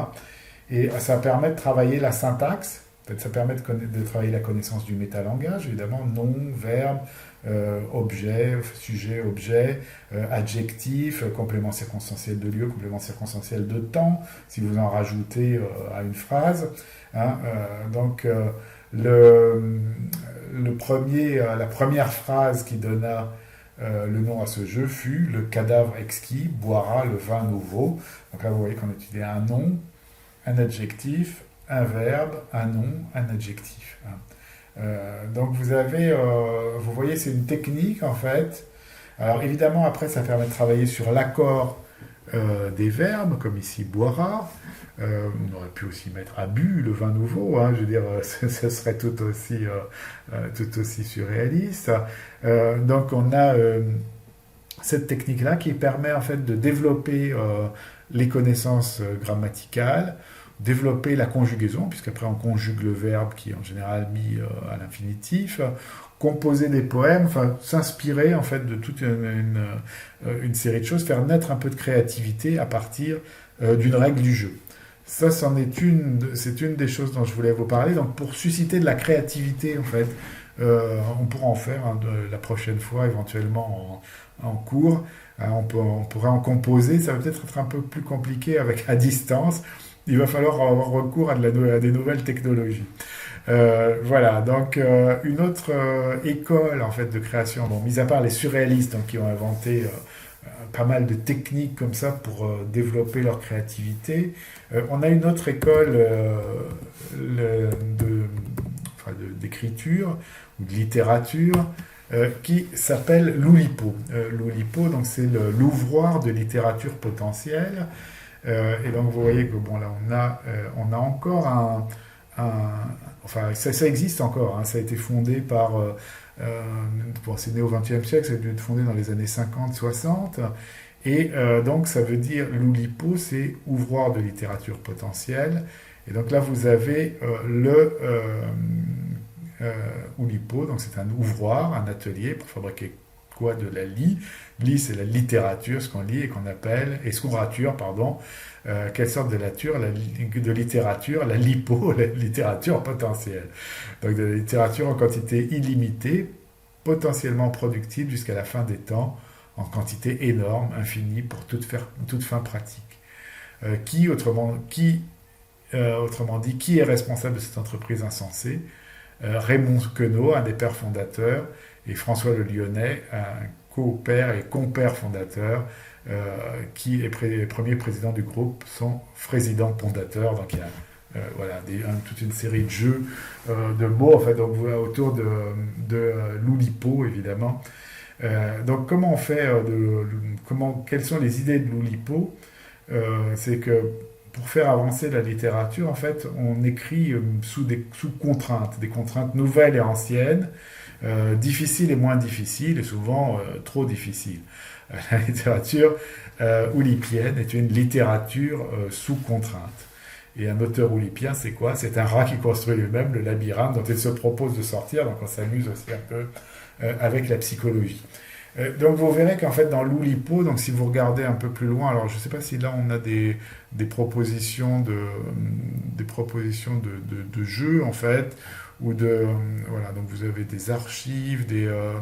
Et ça permet de travailler la syntaxe, ça permet de travailler la connaissance du métalangage, évidemment, nom, verbe, objet, sujet, objet, adjectif, complément circonstanciel de lieu, complément circonstanciel de temps, si vous en rajoutez à une phrase. Hein, donc, la première phrase qui donna le nom à ce jeu fut « Le cadavre exquis boira le vin nouveau ». Donc là, vous voyez qu'on a utilisé un nom, un adjectif, un verbe, un nom, un adjectif. Donc vous voyez, c'est une technique en fait. Alors évidemment, après, ça permet de travailler sur l'accord des verbes, comme ici boira. On aurait pu aussi mettre a bu le vin nouveau, hein, je veux dire, ce serait tout aussi surréaliste. Donc on a cette technique-là qui permet en fait de développer les connaissances grammaticales, développer la conjugaison, puisqu'après on conjugue le verbe qui est en général mis à l'infinitif, composer des poèmes, enfin s'inspirer en fait de toute une série de choses, faire naître un peu de créativité à partir d'une règle du jeu. Ça, c'est une des choses dont je voulais vous parler. Donc pour susciter de la créativité, en fait, on pourra en faire la prochaine fois, éventuellement en cours. On pourrait en composer, ça va peut-être être un peu plus compliqué à distance. Il va falloir avoir recours à des nouvelles technologies. Voilà, donc une autre école en fait de création, bon, mis à part les surréalistes qui ont inventé pas mal de techniques comme ça pour développer leur créativité, on a une autre école d'écriture ou de littérature qui s'appelle l'Oulipo. L'Oulipo, donc c'est l'ouvroir de littérature potentielle. Et donc vous voyez que bon là on a encore enfin ça existe encore, hein, ça a été fondé par bon, c'est né au XXe siècle, ça a été fondé dans les années 50-60, et donc ça veut dire l'Oulipo, c'est ouvroir de littérature potentielle. Et donc là vous avez Oulipo, donc c'est un ouvroir, un atelier pour fabriquer quoi? De la lie. Lie, c'est la littérature, ce qu'on lit et qu'on appelle, et ce qu'on rature, pardon. Quelle sorte de littérature? La lipo, la littérature potentielle. Donc de la littérature en quantité illimitée, potentiellement productive jusqu'à la fin des temps, en quantité énorme, infinie, pour toute fin pratique. Autrement dit, qui est responsable de cette entreprise insensée? Raymond Queneau, un des pères fondateurs, et François Le Lyonnais, un co-père et compère fondateur, qui est premier président du groupe, son président fondateur. Donc il y a voilà, toute une série de jeux de mots en fait, donc, autour de l'Oulipo, évidemment. Donc comment on fait, quelles sont les idées de l'Oulipo? C'est que pour faire avancer la littérature, en fait, on écrit sous contraintes, des contraintes nouvelles et anciennes, difficiles et moins difficiles, et souvent trop difficiles. La littérature oulipienne est une littérature sous contrainte. Et un auteur oulipien, c'est quoi? C'est un rat qui construit lui-même le labyrinthe dont il se propose de sortir, donc on s'amuse aussi un peu avec la psychologie. Donc vous verrez qu'en fait dans l'Oulipo, donc si vous regardez un peu plus loin, alors je ne sais pas si là on a des propositions de jeux en fait, ou voilà, donc vous avez des archives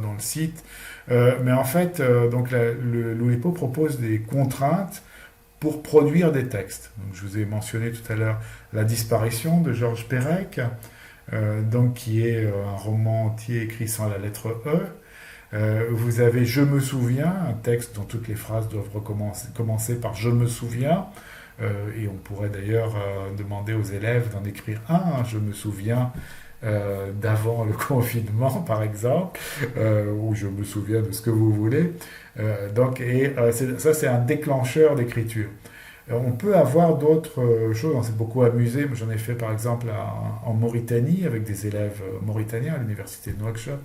dans le site, mais en fait donc l'Oulipo propose des contraintes pour produire des textes. Donc, je vous ai mentionné tout à l'heure La disparition de Georges Perec, donc qui est un roman entier écrit sans la lettre E. Vous avez Je me souviens, un texte dont toutes les phrases doivent commencer par Je me souviens, et on pourrait d'ailleurs demander aux élèves d'en écrire un, Je me souviens d'avant le confinement par exemple, ou Je me souviens de ce que vous voulez. Ça c'est un déclencheur d'écriture. On peut avoir d'autres choses, on s'est beaucoup amusé, j'en ai fait par exemple en Mauritanie avec des élèves mauritaniens à l'université de Nouakchott.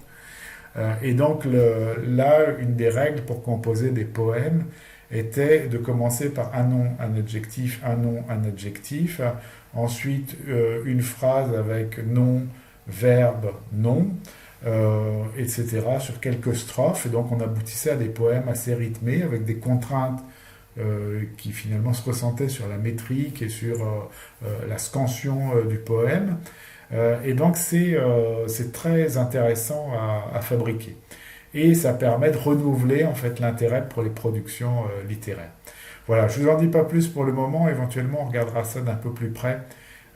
Et donc là, une des règles pour composer des poèmes était de commencer par un nom, un adjectif, un nom, un adjectif, ensuite une phrase avec nom, verbe, nom, etc. sur quelques strophes. Et donc on aboutissait à des poèmes assez rythmés avec des contraintes qui finalement se ressentaient sur la métrique et sur la scansion du poème. Et donc c'est très intéressant à fabriquer. Et ça permet de renouveler en fait l'intérêt pour les productions littéraires. Voilà, je ne vous en dis pas plus pour le moment, éventuellement on regardera ça d'un peu plus près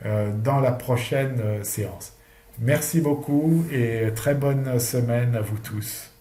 dans la prochaine séance. Merci beaucoup et très bonne semaine à vous tous.